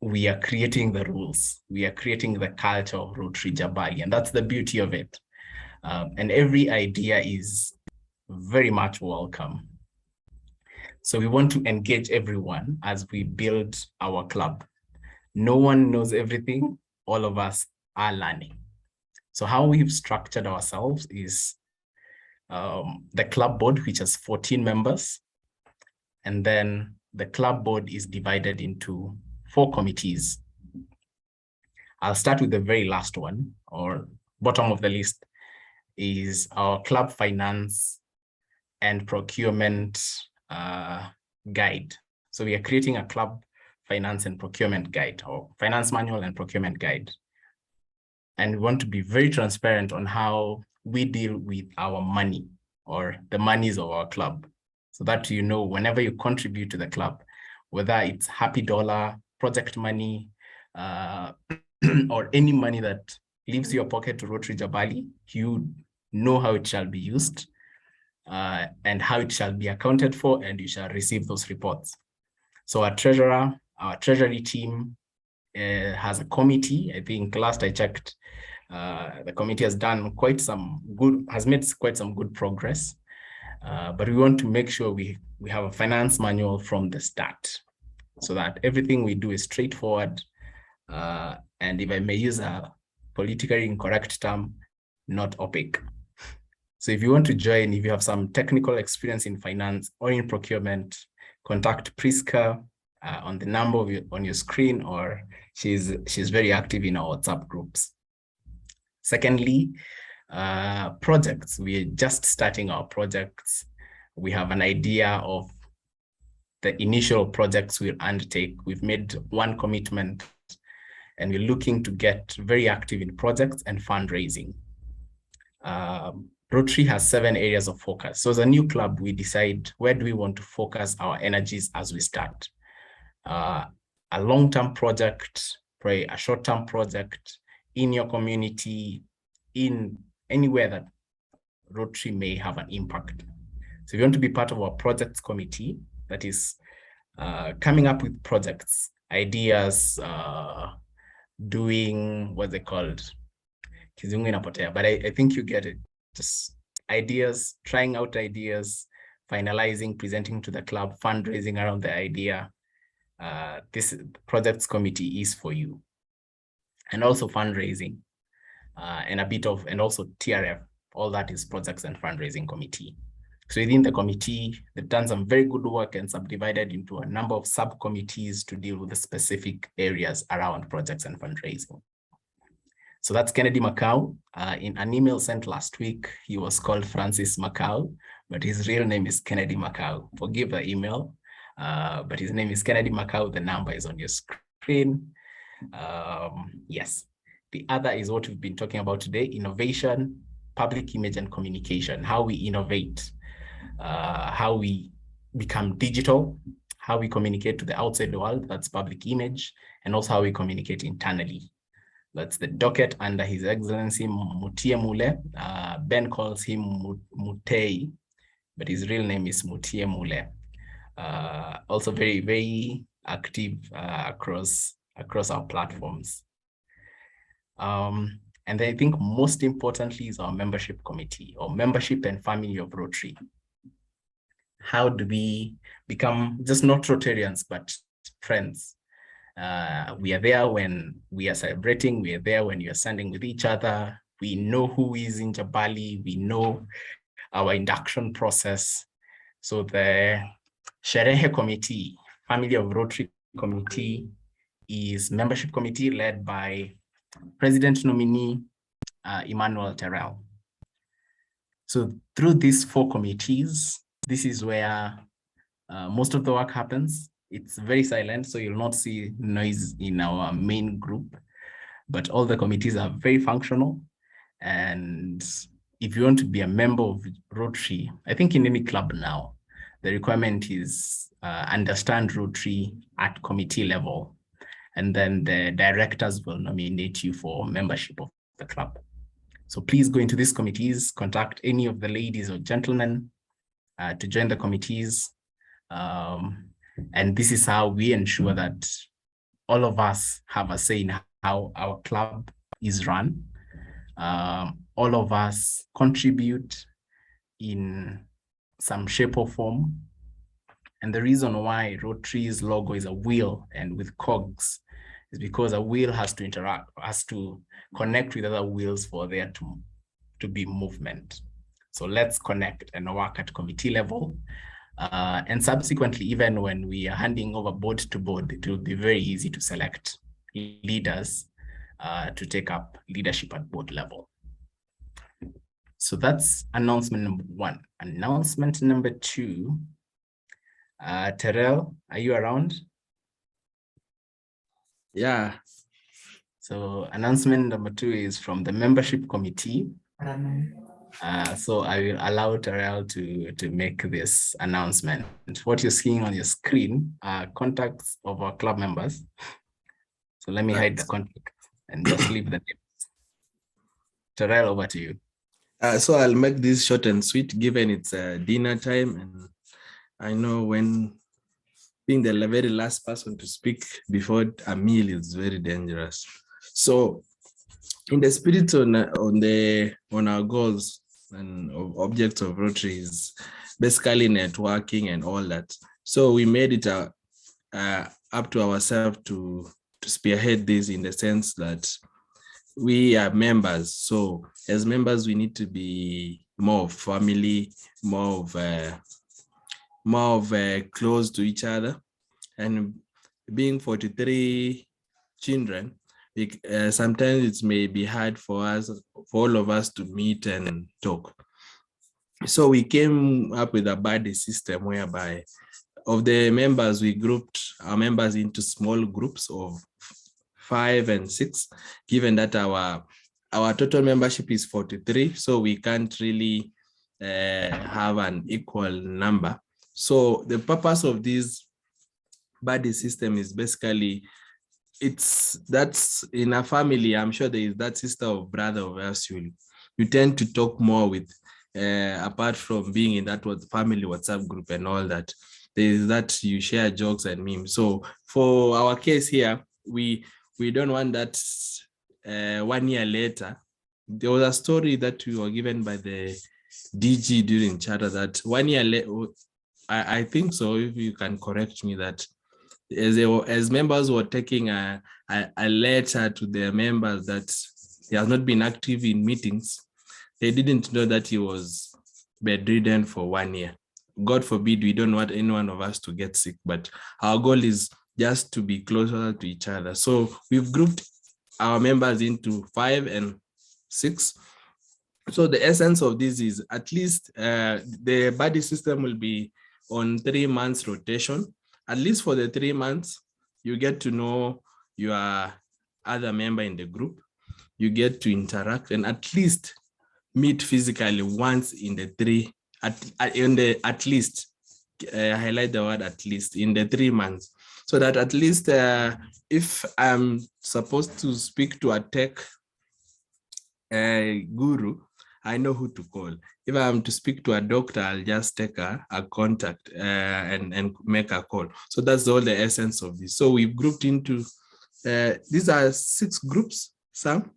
We are creating the rules. We are creating the culture of Rotary Jabali, and that's the beauty of it. And every idea is very much welcome. So we want to engage everyone as we build our club. No one knows everything. All of us are learning. So how we've structured ourselves is the club board, which has 14 members. And then the club board is divided into 4 committees. I'll start with the very last one, or bottom of the list, is our club finance and procurement guide. So we are creating a club finance and procurement guide, or finance manual and procurement guide. And we want to be very transparent on how we deal with our money, or the monies of our club, so that you know whenever you contribute to the club, whether it's happy dollar, project money, or any money that leaves your pocket to Rotary Jabali, you know how it shall be used and how it shall be accounted for, and you shall receive those reports. So our treasurer, our treasury team has a committee. I think last I checked, the committee has done made quite some good progress. But we want to make sure we have a finance manual from the start, so that everything we do is straightforward. And if I may use a politically incorrect term, not opaque. So if you want to join, if you have some technical experience in finance or in procurement, contact Priska on the number on your screen, or she's very active in our WhatsApp groups. Secondly, projects. We're just starting our projects. We have an idea of the initial projects we'll undertake. We've made one commitment, and we're looking to get very active in projects and fundraising. Rotary has 7 areas of focus. So as a new club, we decide where do we want to focus our energies as we start. A long-term project, probably a short-term project in your community, in anywhere that Rotary may have an impact. So if you want to be part of our projects committee, that is coming up with projects, ideas, doing what's it called? But I think you get it. Just ideas, trying out ideas, finalizing, presenting to the club, fundraising around the idea. This projects committee is for you. And also fundraising, and also TRF, all that is projects and fundraising committee. So within the committee, they've done some very good work and subdivided into a number of subcommittees to deal with the specific areas around projects and fundraising. So that's Kennedy Macau. In an email sent last week, he was called Francis Macau, but his real name is Kennedy Macau. Forgive the email, but his name is Kennedy Macau. The number is on your screen. Yes. The other is what we've been talking about today: innovation, public image, and communication. How we innovate, how we become digital, how we communicate to the outside world, that's public image, and also how we communicate internally. That's the docket under His Excellency Mutie Mule. Ben calls him Mutei, but his real name is Mutie Mule. Also very, very active across our platforms. And I think most importantly is our membership committee, or membership and family of Rotary. How do we become just not Rotarians, but friends? We are there when we are celebrating. We are there when you are standing with each other. We know who is in Jabali. We know our induction process. So the Sherehe committee, family of Rotary committee, is membership committee led by President nominee Emmanuel Terrell. So through these 4 committees, this is where most of the work happens. It's very silent, so you'll not see noise in our main group, but all the committees are very functional. And if you want to be a member of Rotary, I think in any club now, the requirement is understand Rotary at committee level, and then the directors will nominate you for membership of the club. So please go into these committees, contact any of the ladies or gentlemen to join the committees. And this is how we ensure that all of us have a say in how our club is run. All of us contribute in some shape or form. And the reason why Rotary's logo is a wheel and with cogs is because a wheel has to interact, has to connect with other wheels for there to be movement. So let's connect and work at committee level. And subsequently, even when we are handing over board to board, it will be very easy to select leaders to take up leadership at board level. So that's announcement number 1. Announcement number 2, Terrell, are you around? Yeah. So announcement number 2 is from the membership committee. So I will allow Terrell to make this announcement. What you're seeing on your screen are contacts of our club members. So let me hide the contact and just leave the names. Terrell, over to you. So I'll make this short and sweet, given it's dinner time, and I know when being the very last person to speak before a meal is very dangerous. So in the spirit on our goals and objects of Rotary is basically networking and all that. So we made it up to ourselves to spearhead this, in the sense that we are members. So as members, we need to be more of family, more of close to each other. And being 43 children, sometimes it may be hard for all of us to meet and talk. So we came up with a buddy system whereby of the members, we grouped our members into small groups of 5 and 6, given that our total membership is 43, so we can't really have an equal number. So the purpose of this buddy system is basically, that's in a family, I'm sure there is that sister or brother of us you tend to talk more with, apart from being in that family WhatsApp group and all that. There is that you share jokes and memes. So for our case here, we don't want that 1 year later. There was a story that we were given by the DG during charter that 1 year later, I think so, if you can correct me, that as members were taking a letter to their members that he has not been active in meetings, they didn't know that he was bedridden for 1 year. God forbid, we don't want any one of us to get sick, but our goal is just to be closer to each other. So we've grouped our members into 5 and 6. So the essence of this is, at least the buddy system will be on 3 months rotation. At least for the 3 months, you get to know your other member in the group. You get to interact and at least meet physically once in the 3, at least, highlight the word at least, in the 3 months. So that at least if I'm supposed to speak to a tech guru, I know who to call. If I'm to speak to a doctor, I'll just take a contact and make a call. So that's all the essence of this. So we've grouped into, these are 6 groups, Sam?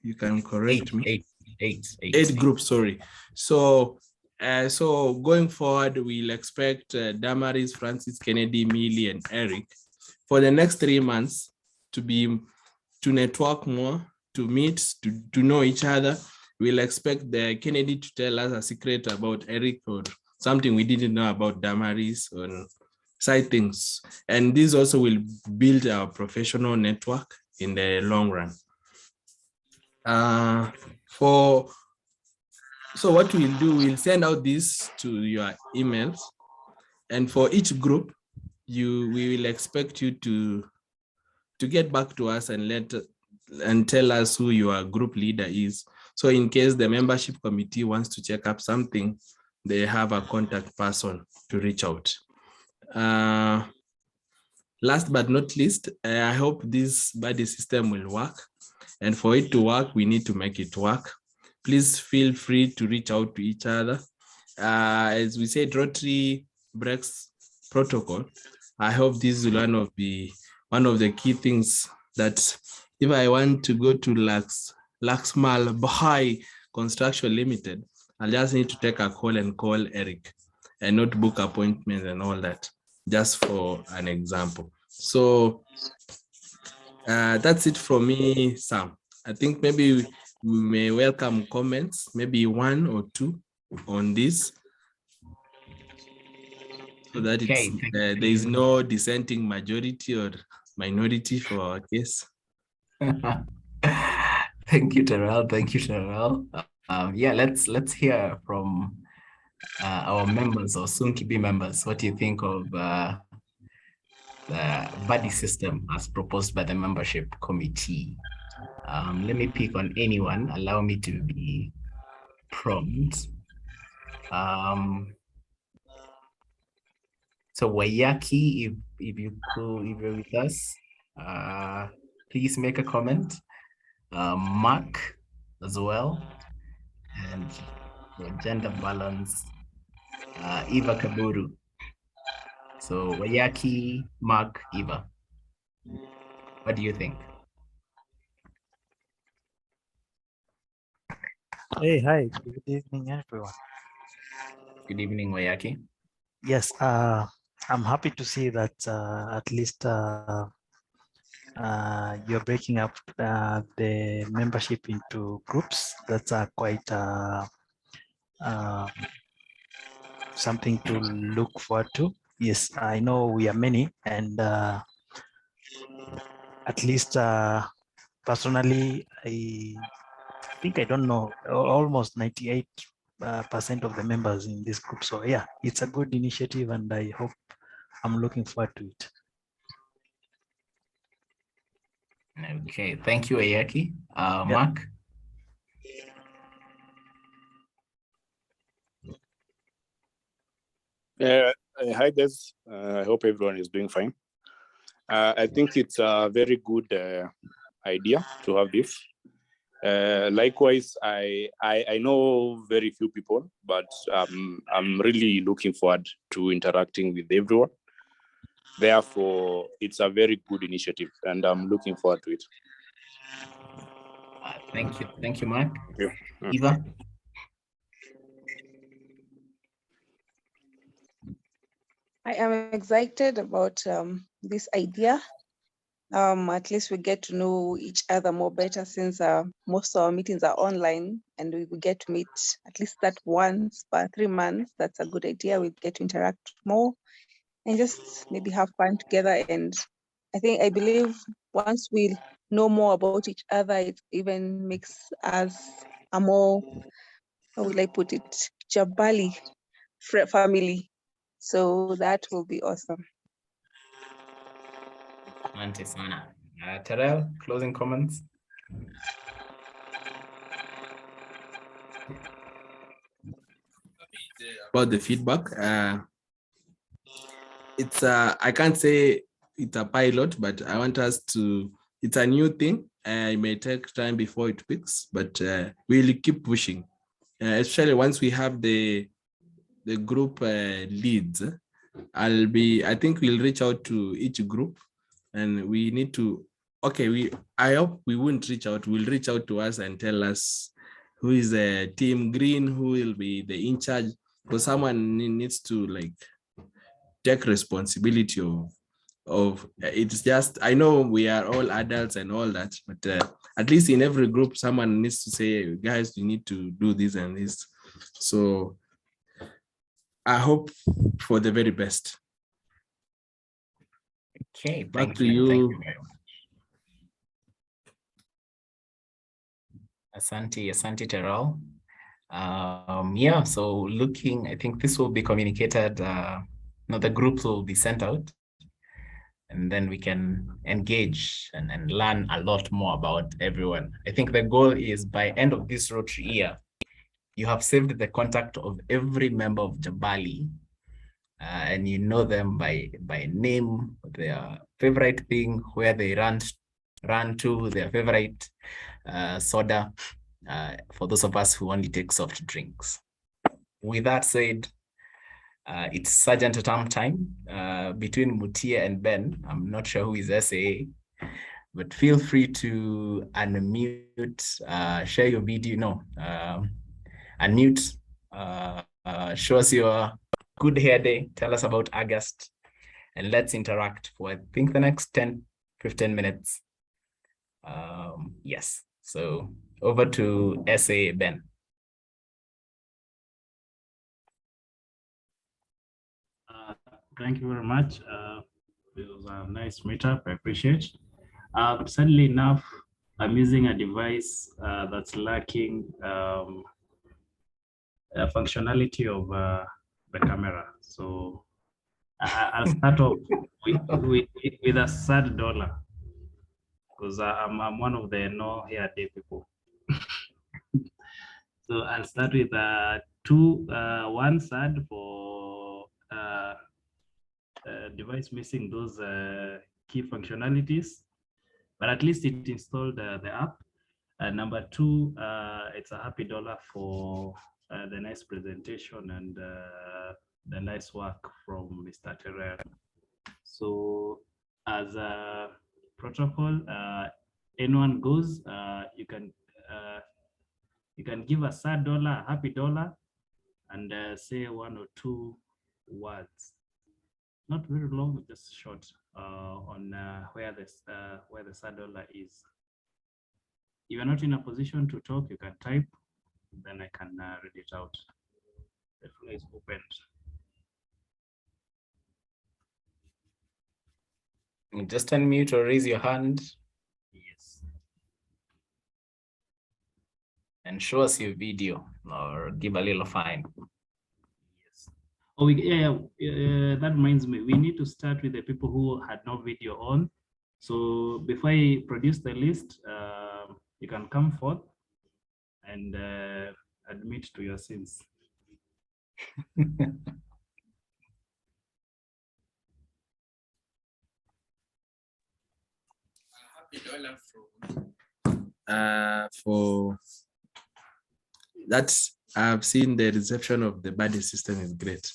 You can correct me. 8 groups, sorry. So going forward, we'll expect Damaris, Francis, Kennedy, Millie, and Eric for the next 3 months to network more, to meet, to know each other. We'll expect the Kennedy to tell us a secret about Eric or something we didn't know about Damaris or side things. And this also will build our professional network in the long run. So what we'll do, we'll send out this to your emails, and for each group, we will expect you to get back to us and tell us who your group leader is. So in case the membership committee wants to check up something, they have a contact person to reach out. Last but not least, I hope this buddy system will work. And for it to work, we need to make it work. Please feel free to reach out to each other. As we said, Rotary breaks protocol. I hope this will be one of the key things that if I want to go to Laxmal Bahai Construction Limited, I just need to take a call and call Eric and not book appointments and all that, just for an example. So that's it from me, Sam. I think maybe we may welcome comments, maybe 1 or 2 on this, so that there is no dissenting majority or minority for our case. Thank you, Terrell. Thank you, Terrell. Yeah, let's hear from our members or soon-to-be members. What do you think of the buddy system as proposed by the membership committee? Let me pick on anyone. Allow me to be prompt. So Wayaki, if you're with us, please make a comment. Mark as well, and for gender balance, Eva Kaburu. So Wayaki, Mark, Eva. What do you think? Hey, hi, good evening, everyone. Good evening, Wayaki. Yes, I'm happy to see that at least you're breaking up the membership into groups. That's quite something to look forward to. Yes, I know we are many, and at least personally, I think I don't know, almost 98% of the members in this group. So yeah, it's a good initiative, and I hope I'm looking forward to it. Okay, thank you, Ayaki. Mark? Hi, guys. I hope everyone is doing fine. I think it's a very good idea to have this. Likewise, I know very few people, but I'm really looking forward to interacting with everyone. Therefore, it's a very good initiative, and I'm looking forward to it. Thank you, Mark. Thank you. Eva? I am excited about this idea. At least we get to know each other more better, since most of our meetings are online, and we get to meet at least that once per 3 months. That's a good idea. We get to interact more and just maybe have fun together. And I believe once we know more about each other, it even makes us a more, how will I put it, Jabali family. So that will be awesome. Asante sana. Terrell, closing comments? About the feedback, it's I can't say it's a pilot, but I want us to, it's a new thing. It may take time before it picks, but we'll keep pushing, especially once we have the group leads. I think we'll reach out to each group, and we need to, I hope we won't reach out, we'll reach out to us and tell us who is team green, who will be the in charge, because someone needs to like take responsibility of it's just, I know we are all adults and all that, but at least in every group, someone needs to say, guys, you need to do this and this. So I hope for the very best. Okay, back to you. Thank you very much. Asante Terrell. Yeah, so looking, I think this will be communicated, the groups will be sent out, and then we can engage and learn a lot more about everyone. I think the goal is by end of this Rotary year, you have saved the contact of every member of Jabali, and you know them by name, their favorite thing, where they run run to their favorite soda for those of us who only take soft drinks. With that said, it's Sergeant at Arm time between Mutia and Ben. I'm not sure who is SA, but feel free to unmute, share your video, unmute, show us your good hair day, tell us about August, and let's interact for, I think, the next 10-15 minutes. Yes, so over to SA Ben. Thank you very much. It was a nice meetup. I appreciate. Sadly enough, I'm using a device that's lacking a functionality of the camera. So I'll start off with a sad dollar, because I'm one of the no hair day people. So I'll start with one sad for device missing those key functionalities, but at least it installed the app. Number two, it's a happy dollar for the nice presentation and the nice work from Mr. Terrell. So as a protocol, anyone goes, you can give a sad dollar, a happy dollar, and say 1 or 2 words. Not very long, just short on where the sad dollar is. If you're not in a position to talk, you can type, then I can read it out. The floor is open. Just unmute or raise your hand. Yes. And show us your video or give a little fine. Yes. Oh, that reminds me, we need to start with the people who had no video on. So before I produce the list, you can come forth and admit to your sins. For that, I've seen the reception of the buddy system is great.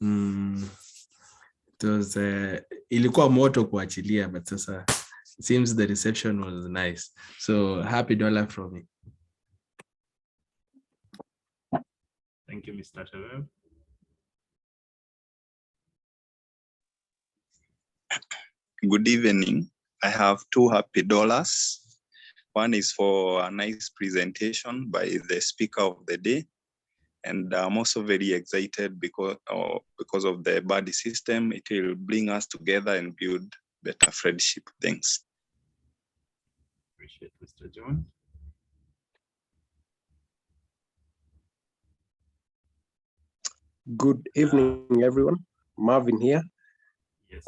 It was ilikuwa moto kuachilia, but sasa it seems the reception was nice. So happy dollar from me. Thank you, Mr. Terrell. Good evening. I have 2 happy dollars. One is for a nice presentation by the speaker of the day. And I'm also very excited because of the buddy system. It will bring us together and build better friendship. Thanks. Appreciate Mr. John. Good evening, everyone. Marvin here. Yes.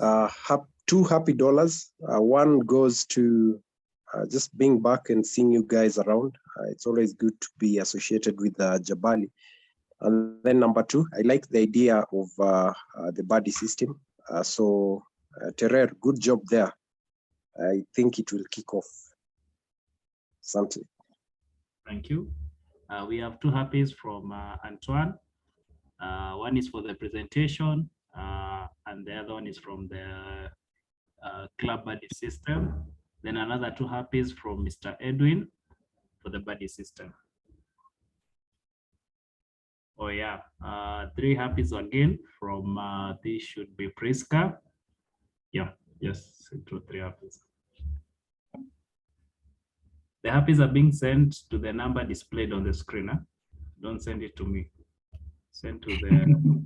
2 happy dollars. One goes to just being back and seeing you guys around. It's always good to be associated with Jabali. And then number 2, I like the idea of the buddy system. So Terrer, good job there. I think it will kick off something. Thank you. We have 2 happies from Antoine. One is for the presentation, and the other one is from the club buddy system. Then another 2 happies from Mr. Edwin for the buddy system. Oh yeah, 3 happies again from this should be Priska. Yeah, yes, 2 or 3 happies. The happies are being sent to the number displayed on the screen. Huh? Don't send it to me. Send to the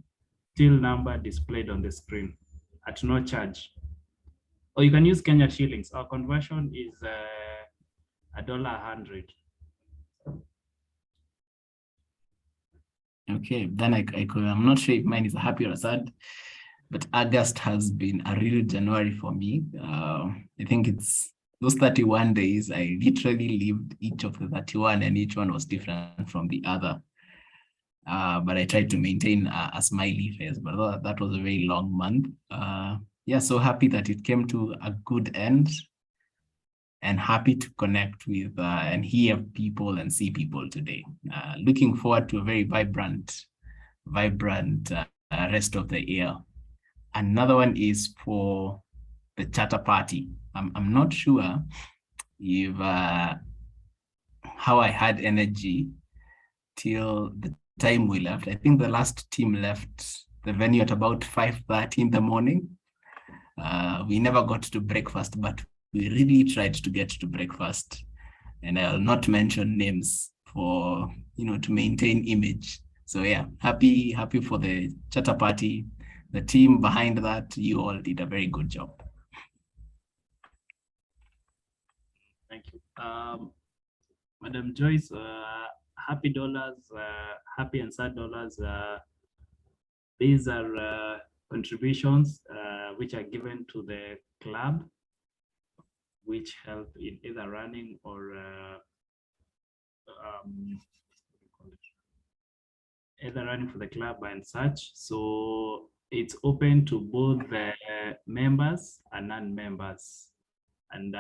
till number displayed on the screen at no charge. Or you can use Kenya shillings. Our conversion is $100. Okay, then I'm not sure if mine is a happy or a sad, but August has been a real January for me. I think it's those 31 days. I literally lived each of the 31 and each one was different from the other. But I tried to maintain a smiley face, but that was a very long month. Yeah, so happy that it came to a good end. and happy to connect with and hear people and see people today. Looking forward to a very vibrant rest of the year. Another one is for the charter party. I'm not sure if how I had energy till the time we left. I think the last team left the venue at about 5:30 in the morning. We never got to breakfast, but we really tried to get to breakfast. And I'll not mention names for, to maintain image. So yeah, happy for the charter party. The team behind that, you all did a very good job. Thank you. Madam Joyce, happy dollars, happy and sad dollars. These are contributions which are given to the club, which help in either running or either running for the club and such. So it's open to both the members and non-members. And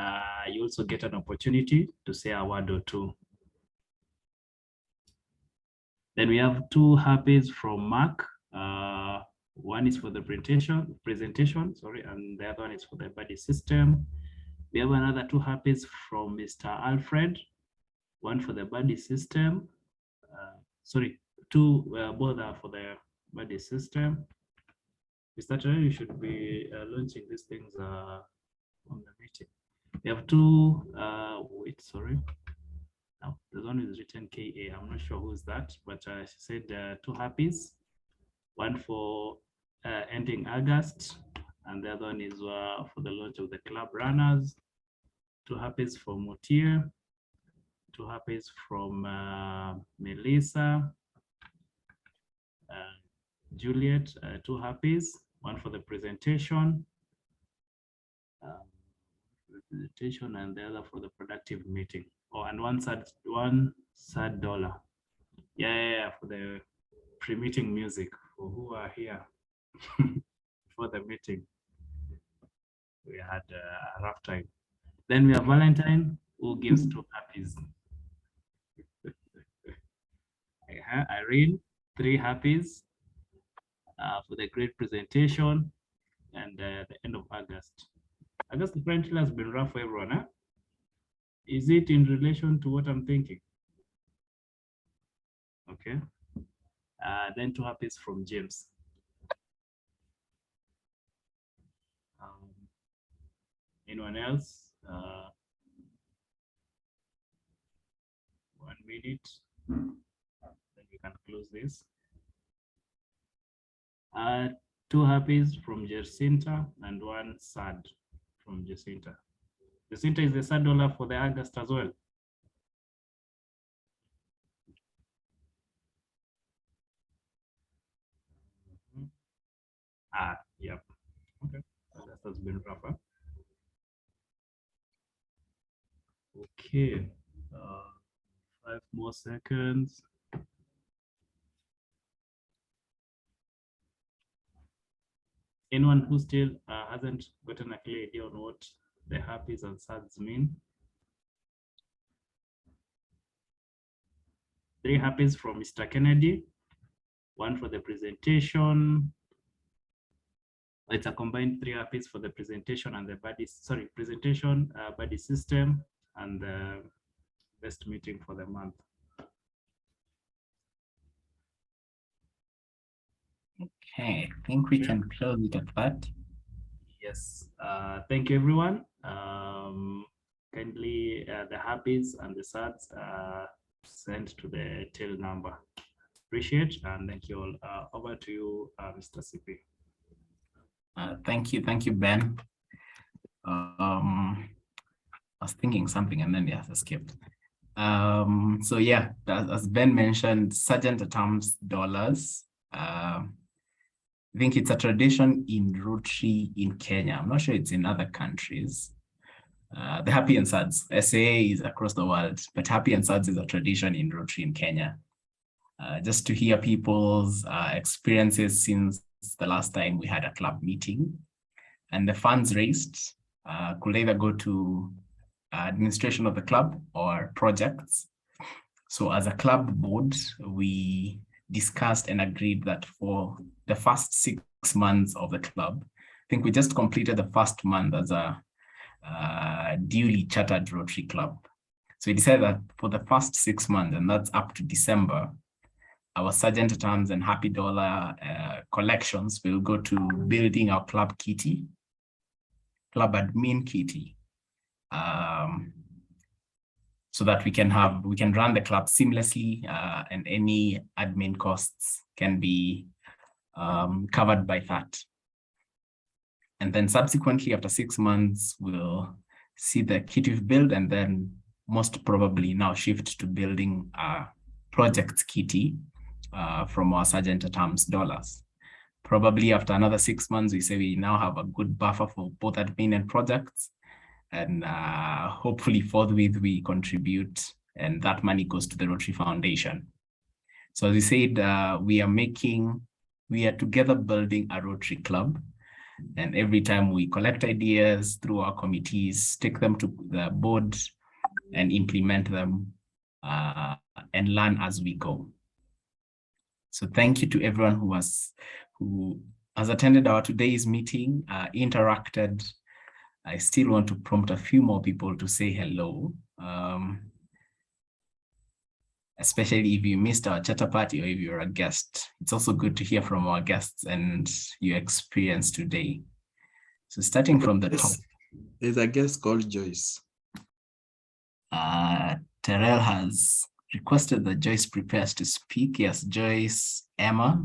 you also get an opportunity to say a word or two. Then we have two happies from Mark. One is for the presentation, sorry, and the other one is for the buddy system. We have another two happies from Mr. Alfred, one for the buddy system. Sorry, two, both are for the buddy system. Mr. Terry, you should be launching these things on the meeting. We have two, wait, sorry. No, the one is written KA. I'm not sure who's that, but she said two happies. One for ending August, and the other one is for the launch of the ClubRunners. Two happies from Motier. Two happies from Melissa. Juliet, two happies. One for the presentation. And the other for the productive meeting. Oh, and one sad dollar. Yeah, for the pre-meeting music for who are here for the meeting. We had a rough time. Then we have Valentine, who gives two happies. Irene, three happies for the great presentation and the end of August. August apparently has been rough for everyone, huh? Is it in relation to what I'm thinking? Okay. Then two happies from James. Anyone else? 1 minute. Then we can close this. Two happies from Jacinta and one sad from Jacinta. Jacinta is the sad dollar for the August as well. Yep. Okay. That has been rougher. Okay. 5 more seconds. Anyone who still hasn't gotten a clear idea on what the happies and sads mean? 3 happies from Mr. Kennedy, one for the presentation. It's a combined 3 happies for the presentation and the presentation, buddy system, and the best meeting for the month. Okay, I think we can close it at that. Yes, thank you everyone. Kindly the happies and the sads sent to the tail number. Appreciate and thank you all. Over to you, Mr. CP. Thank you, Ben. I was thinking something and then it escaped. So yeah, as Ben mentioned, Sergeant at Arms dollars. I think it's a tradition in Rotary in Kenya. I'm not sure it's in other countries. The Happy and Sads, SAA is across the world, but Happy and Sads is a tradition in Rotary in Kenya. Just to hear people's experiences since the last time we had a club meeting, and the funds raised could either go to administration of the club or projects. So as a club board, we discussed and agreed that for the first 6 months of the club, I think we just completed the first month as a duly chartered Rotary club. So we decided that for the first 6 months, and that's up to December, our Sergeant at Arms and Happy Dollar collections will go to building our club kitty, club admin kitty, so that we can run the club seamlessly, and any admin costs can be covered by that. And then subsequently, after 6 months, we'll see the kitty we've built, and then most probably now shift to building a project kitty from our Sergeant at Arms dollars. Probably after another 6 months, we say we now have a good buffer for both admin and projects. And hopefully forthwith we contribute, and that money goes to the Rotary Foundation. So as we said, we are together building a Rotary club. And every time we collect ideas through our committees, take them to the board and implement them and learn as we go. So thank you to everyone who has attended our today's meeting, interacted. I still want to prompt a few more people to say hello, especially if you missed our chatter party or if you're a guest. It's also good to hear from our guests and your experience today. So starting from the top. There's a guest called Joyce. Terrell has requested that Joyce prepares to speak. Yes, Joyce, Emma,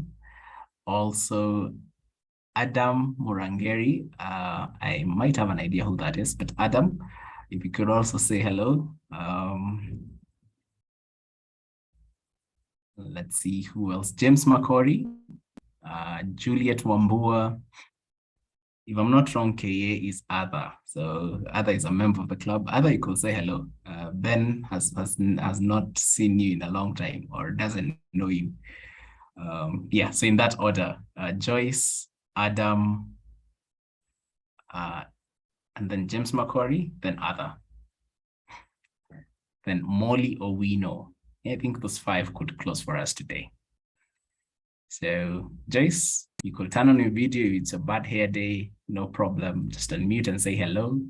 also Adam Murangeri. I might have an idea who that is, but Adam, if you could also say hello. Let's see who else. James McCory, Juliet Wambua. If I'm not wrong, KA is Ada. So Ada is a member of the club. Ada, you could say hello. Ben has not seen you in a long time or doesn't know you. Yeah, so in that order, Joyce, Adam, and then James McCory, then Ada. Then Molly Owino. I think those 5 could close for us today. So Joyce, you could turn on your video. It's a bad hair day, no problem. Just unmute and say hello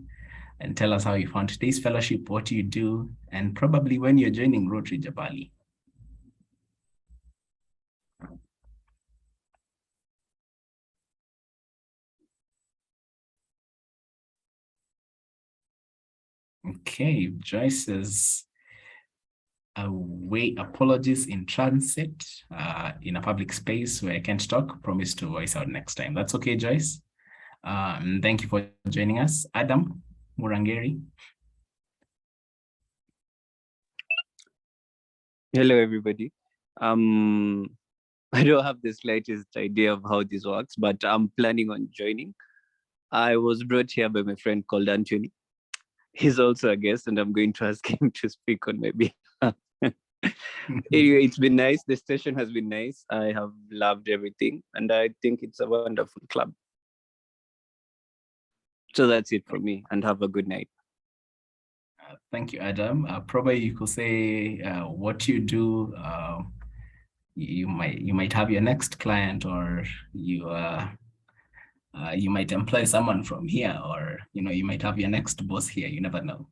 and tell us how you found today's fellowship, what you do, and probably when you're joining Rotary Jabali. Okay, Joyce is away, apologies in transit, in a public space where I can't talk. Promise to voice out next time. That's okay, Joyce. Thank you for joining us. Adam Murangeri. Hello, everybody. I don't have the slightest idea of how this works, but I'm planning on joining. I was brought here by my friend called Anthony. He's also a guest, and I'm going to ask him to speak on my behalf. Anyway, it's been nice. The station has been nice. I have loved everything, and I think it's a wonderful club. So that's it for me, and have a good night. Thank you, Adam. Probably you could say what you do. You might have your next client, or you might employ someone from here, or you might have your next boss here. You never know.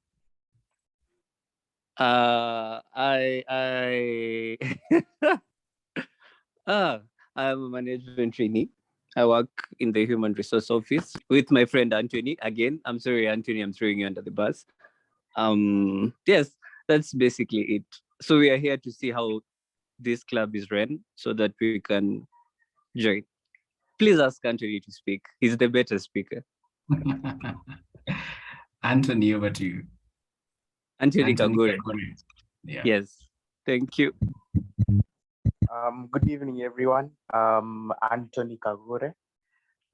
I'm a management trainee. I work in the human resource office with my friend Anthony. Again, I'm sorry, Anthony, I'm throwing you under the bus. Yes, that's basically it. So we are here to see how this club is run so that we can join. Please ask Anthony to speak. He's the better speaker. Anthony, over to you. Anthony Kagure. Yeah. Yes, thank you. Good evening, everyone. Anthony Kagure.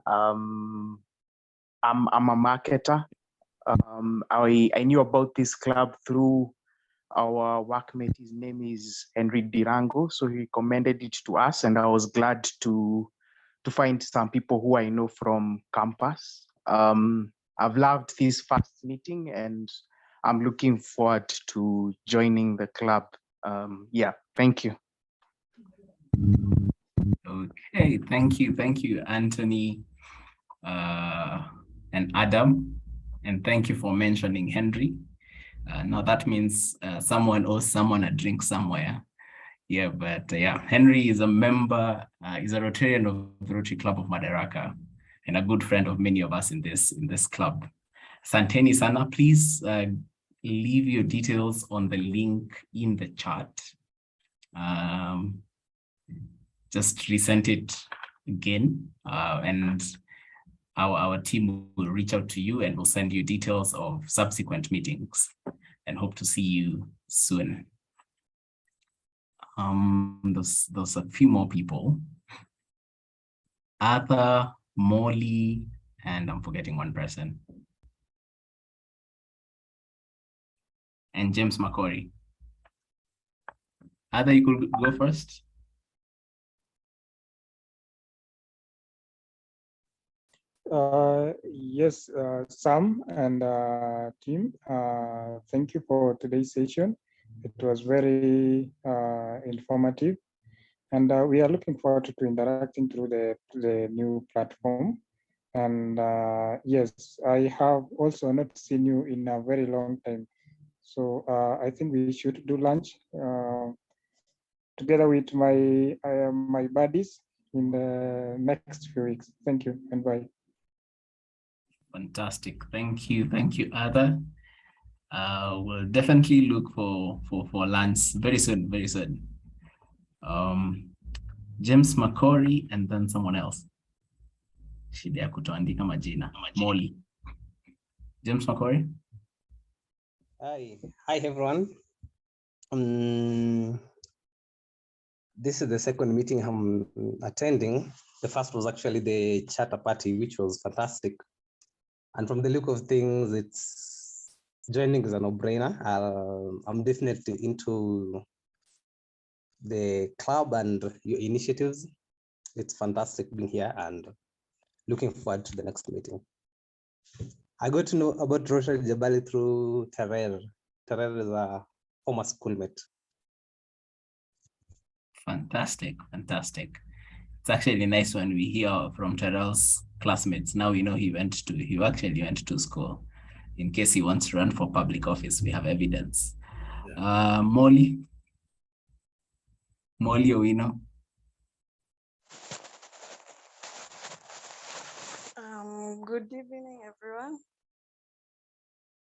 I'm a marketer. I knew about this club through our workmate. His name is Henry Dirango, so he recommended it to us, and I was glad to find some people who I know from campus. I've loved this first meeting, and I'm looking forward to joining the club. Yeah, thank you. Okay, thank you, Anthony and Adam, and thank you for mentioning Henry. Now that means someone owes someone a drink somewhere. Yeah, but yeah, Henry is a member, he's a Rotarian of the Rotary Club of Madaraka and a good friend of many of us in this club. Santeni Sana, please leave your details on the link in the chat. Just resend it again, and our team will reach out to you and will send you details of subsequent meetings, and hope to see you soon. There's a few more people. Arthur, Molly, and I'm forgetting one person. And James McCory. Arthur, you could go first. Yes, Sam and team, thank you for today's session. It was very informative, and we are looking forward to interacting through the new platform. And yes, I have also not seen you in a very long time. So I think we should do lunch together with my my buddies in the next few weeks. Thank you and bye. Fantastic. Thank you, Arthur. We'll definitely look for lunch very soon, very soon. James McCory and then someone else. Shida ya kutoandika majina. Molly. James McCory. Hi everyone. This is the second meeting I'm attending. The first was actually the charter party, which was fantastic. And from the look of things, it's joining is a no-brainer. I'm definitely into the club and your initiatives. It's fantastic being here and looking forward to the next meeting. I got to know about Rotary Jabali through Terrell. Terrell is a former schoolmate. Fantastic. It's actually nice when we hear from Terrell's classmates. Now we know he actually went to school. In case he wants to run for public office, we have evidence. Yeah. Molly Owino. Good evening, everyone.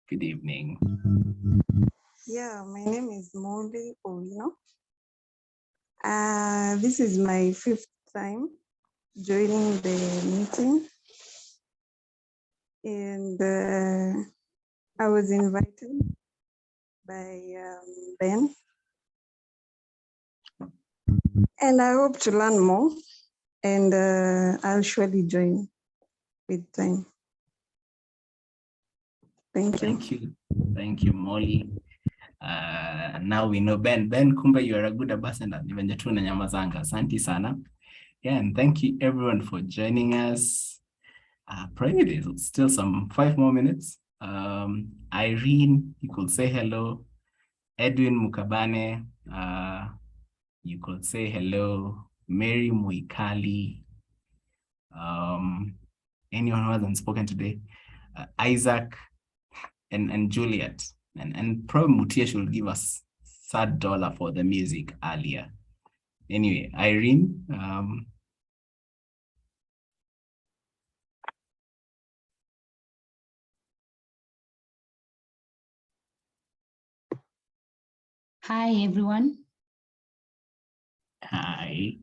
Good evening. Yeah, my name is Molly Owino. This is my 5th time joining the meeting. And I was invited by Ben. And I hope to learn more, and I'll surely join with time. Thank you. Thank you, Molly. Now we know Ben. Ben, kumbe you are a good ambassador. Asante sana. Yeah, and thank you everyone for joining us. Probably there's still some 5 more minutes. Irene, you could say hello. Edwin Mukabane, you could say hello. Mary Muikali. Anyone who hasn't spoken today. Isaac and Juliet. And probably Mutiesh will give us $3 for the music earlier. Anyway, Irene. Hi, everyone. Hi.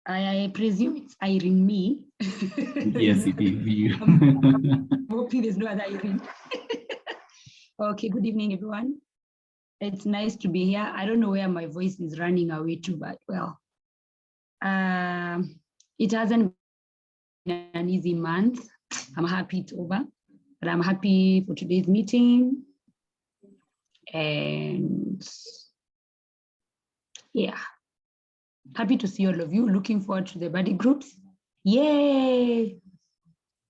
I presume it's Irene me. Yes, it is you. I'm hoping there's no other Irene. Okay, good evening, everyone. It's nice to be here. I don't know where my voice is running away to, but well, it hasn't been an easy month. I'm happy it's over, but I'm happy for today's meeting. And yeah, happy to see all of you. Looking forward to the buddy groups. Yay!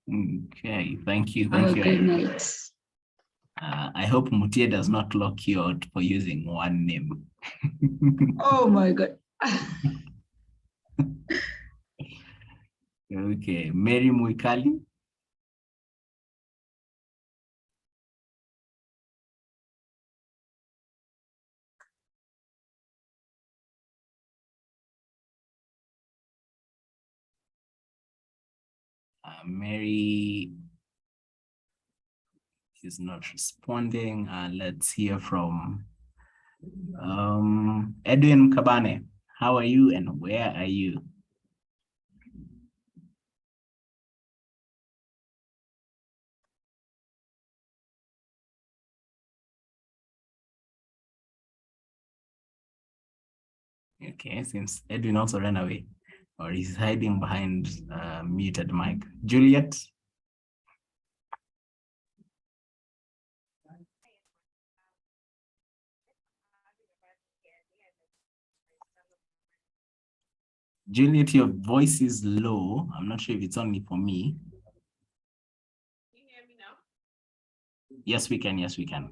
Okay, thank you. Have a good night. I hope Mutie does not lock you out for using one name. Oh my God. Okay, Mary Muikali. Mary is not responding. Let's hear from Edwin Kabane. How are you and where are you? Okay, seems Edwin also ran away or he's hiding behind muted mic. Juliet. Juliet, your voice is low. I'm not sure if it's only for me. Can you hear me now? Yes, we can. Yes, we can.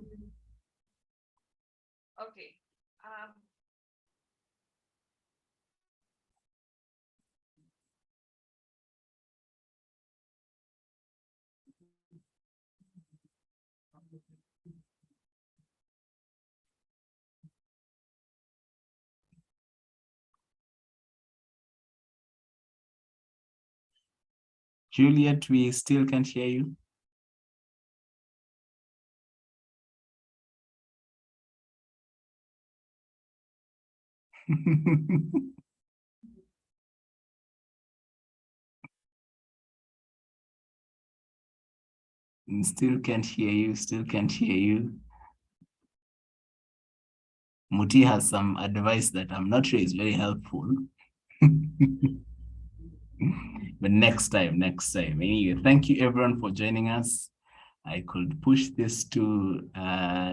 Okay. Juliet, we still can't hear you. Still can't hear you, still can't hear you. Muti has some advice that I'm not sure is very helpful. But next time. Anyway, thank you everyone for joining us. I could push this to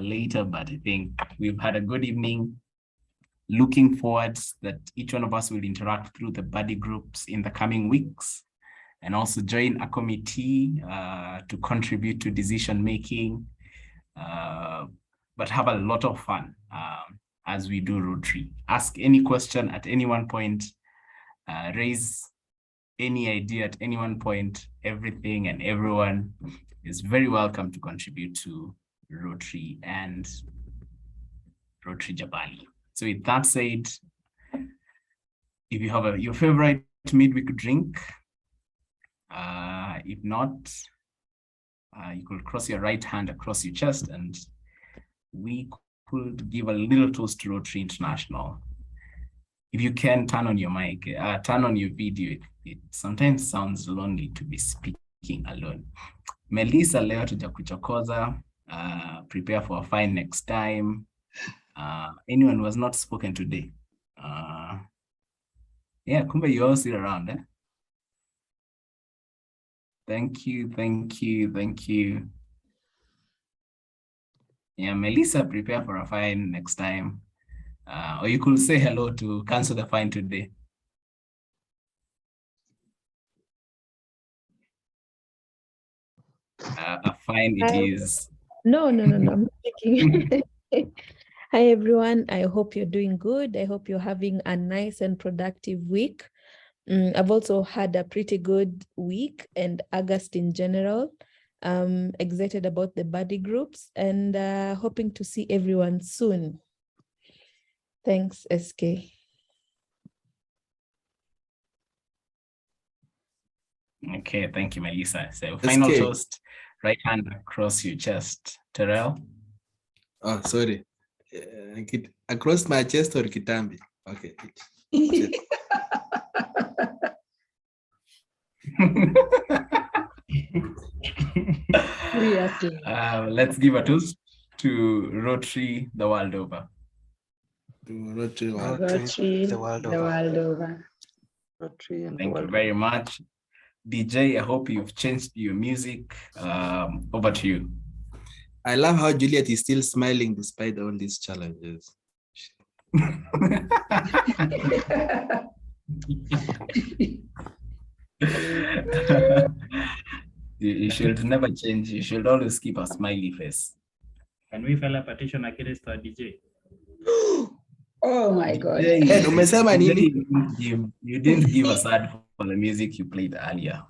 later, but I think we've had a good evening. Looking forward that each one of us will interact through the buddy groups in the coming weeks and also join a committee to contribute to decision making, but have a lot of fun as we do Rotary. Ask any question at any one point, raise any idea at any one point. Everything and everyone is very welcome to contribute to Rotary and Rotary Jabali. So with that said, if you have your favorite midweek drink, if not, you could cross your right hand across your chest and we could give a little toast to Rotary International. If you can, turn on your mic, turn on your video. It sometimes sounds lonely to be speaking alone. Melissa leo tujakuchokoza, prepare for a fine next time. Anyone who has not spoken today? Yeah, kumbe you're all still around, eh? Thank you. Yeah, Melissa, prepare for a fine next time. Or you could say hello to cancel the fine today. A fine it is. No, I'm speaking. Hi, everyone. I hope you're doing good. I hope you're having a nice and productive week. I've also had a pretty good week and August in general. Excited about the buddy groups and hoping to see everyone soon. Thanks, SK. Okay, thank you, Melissa. So final toast, right hand across your chest. Terrell? Oh, sorry. Across my chest or kitambi? Okay. Let's give a toast to Rotary the world over. Rotary the world over. Rotary and Thank you very much. DJ, I hope you've changed your music. Over to you. I love how Juliet is still smiling despite all these challenges. You should never change. You should always keep a smiley face. Can we file a petition against our DJ? Oh my God. You didn't give a sad for the music you played earlier.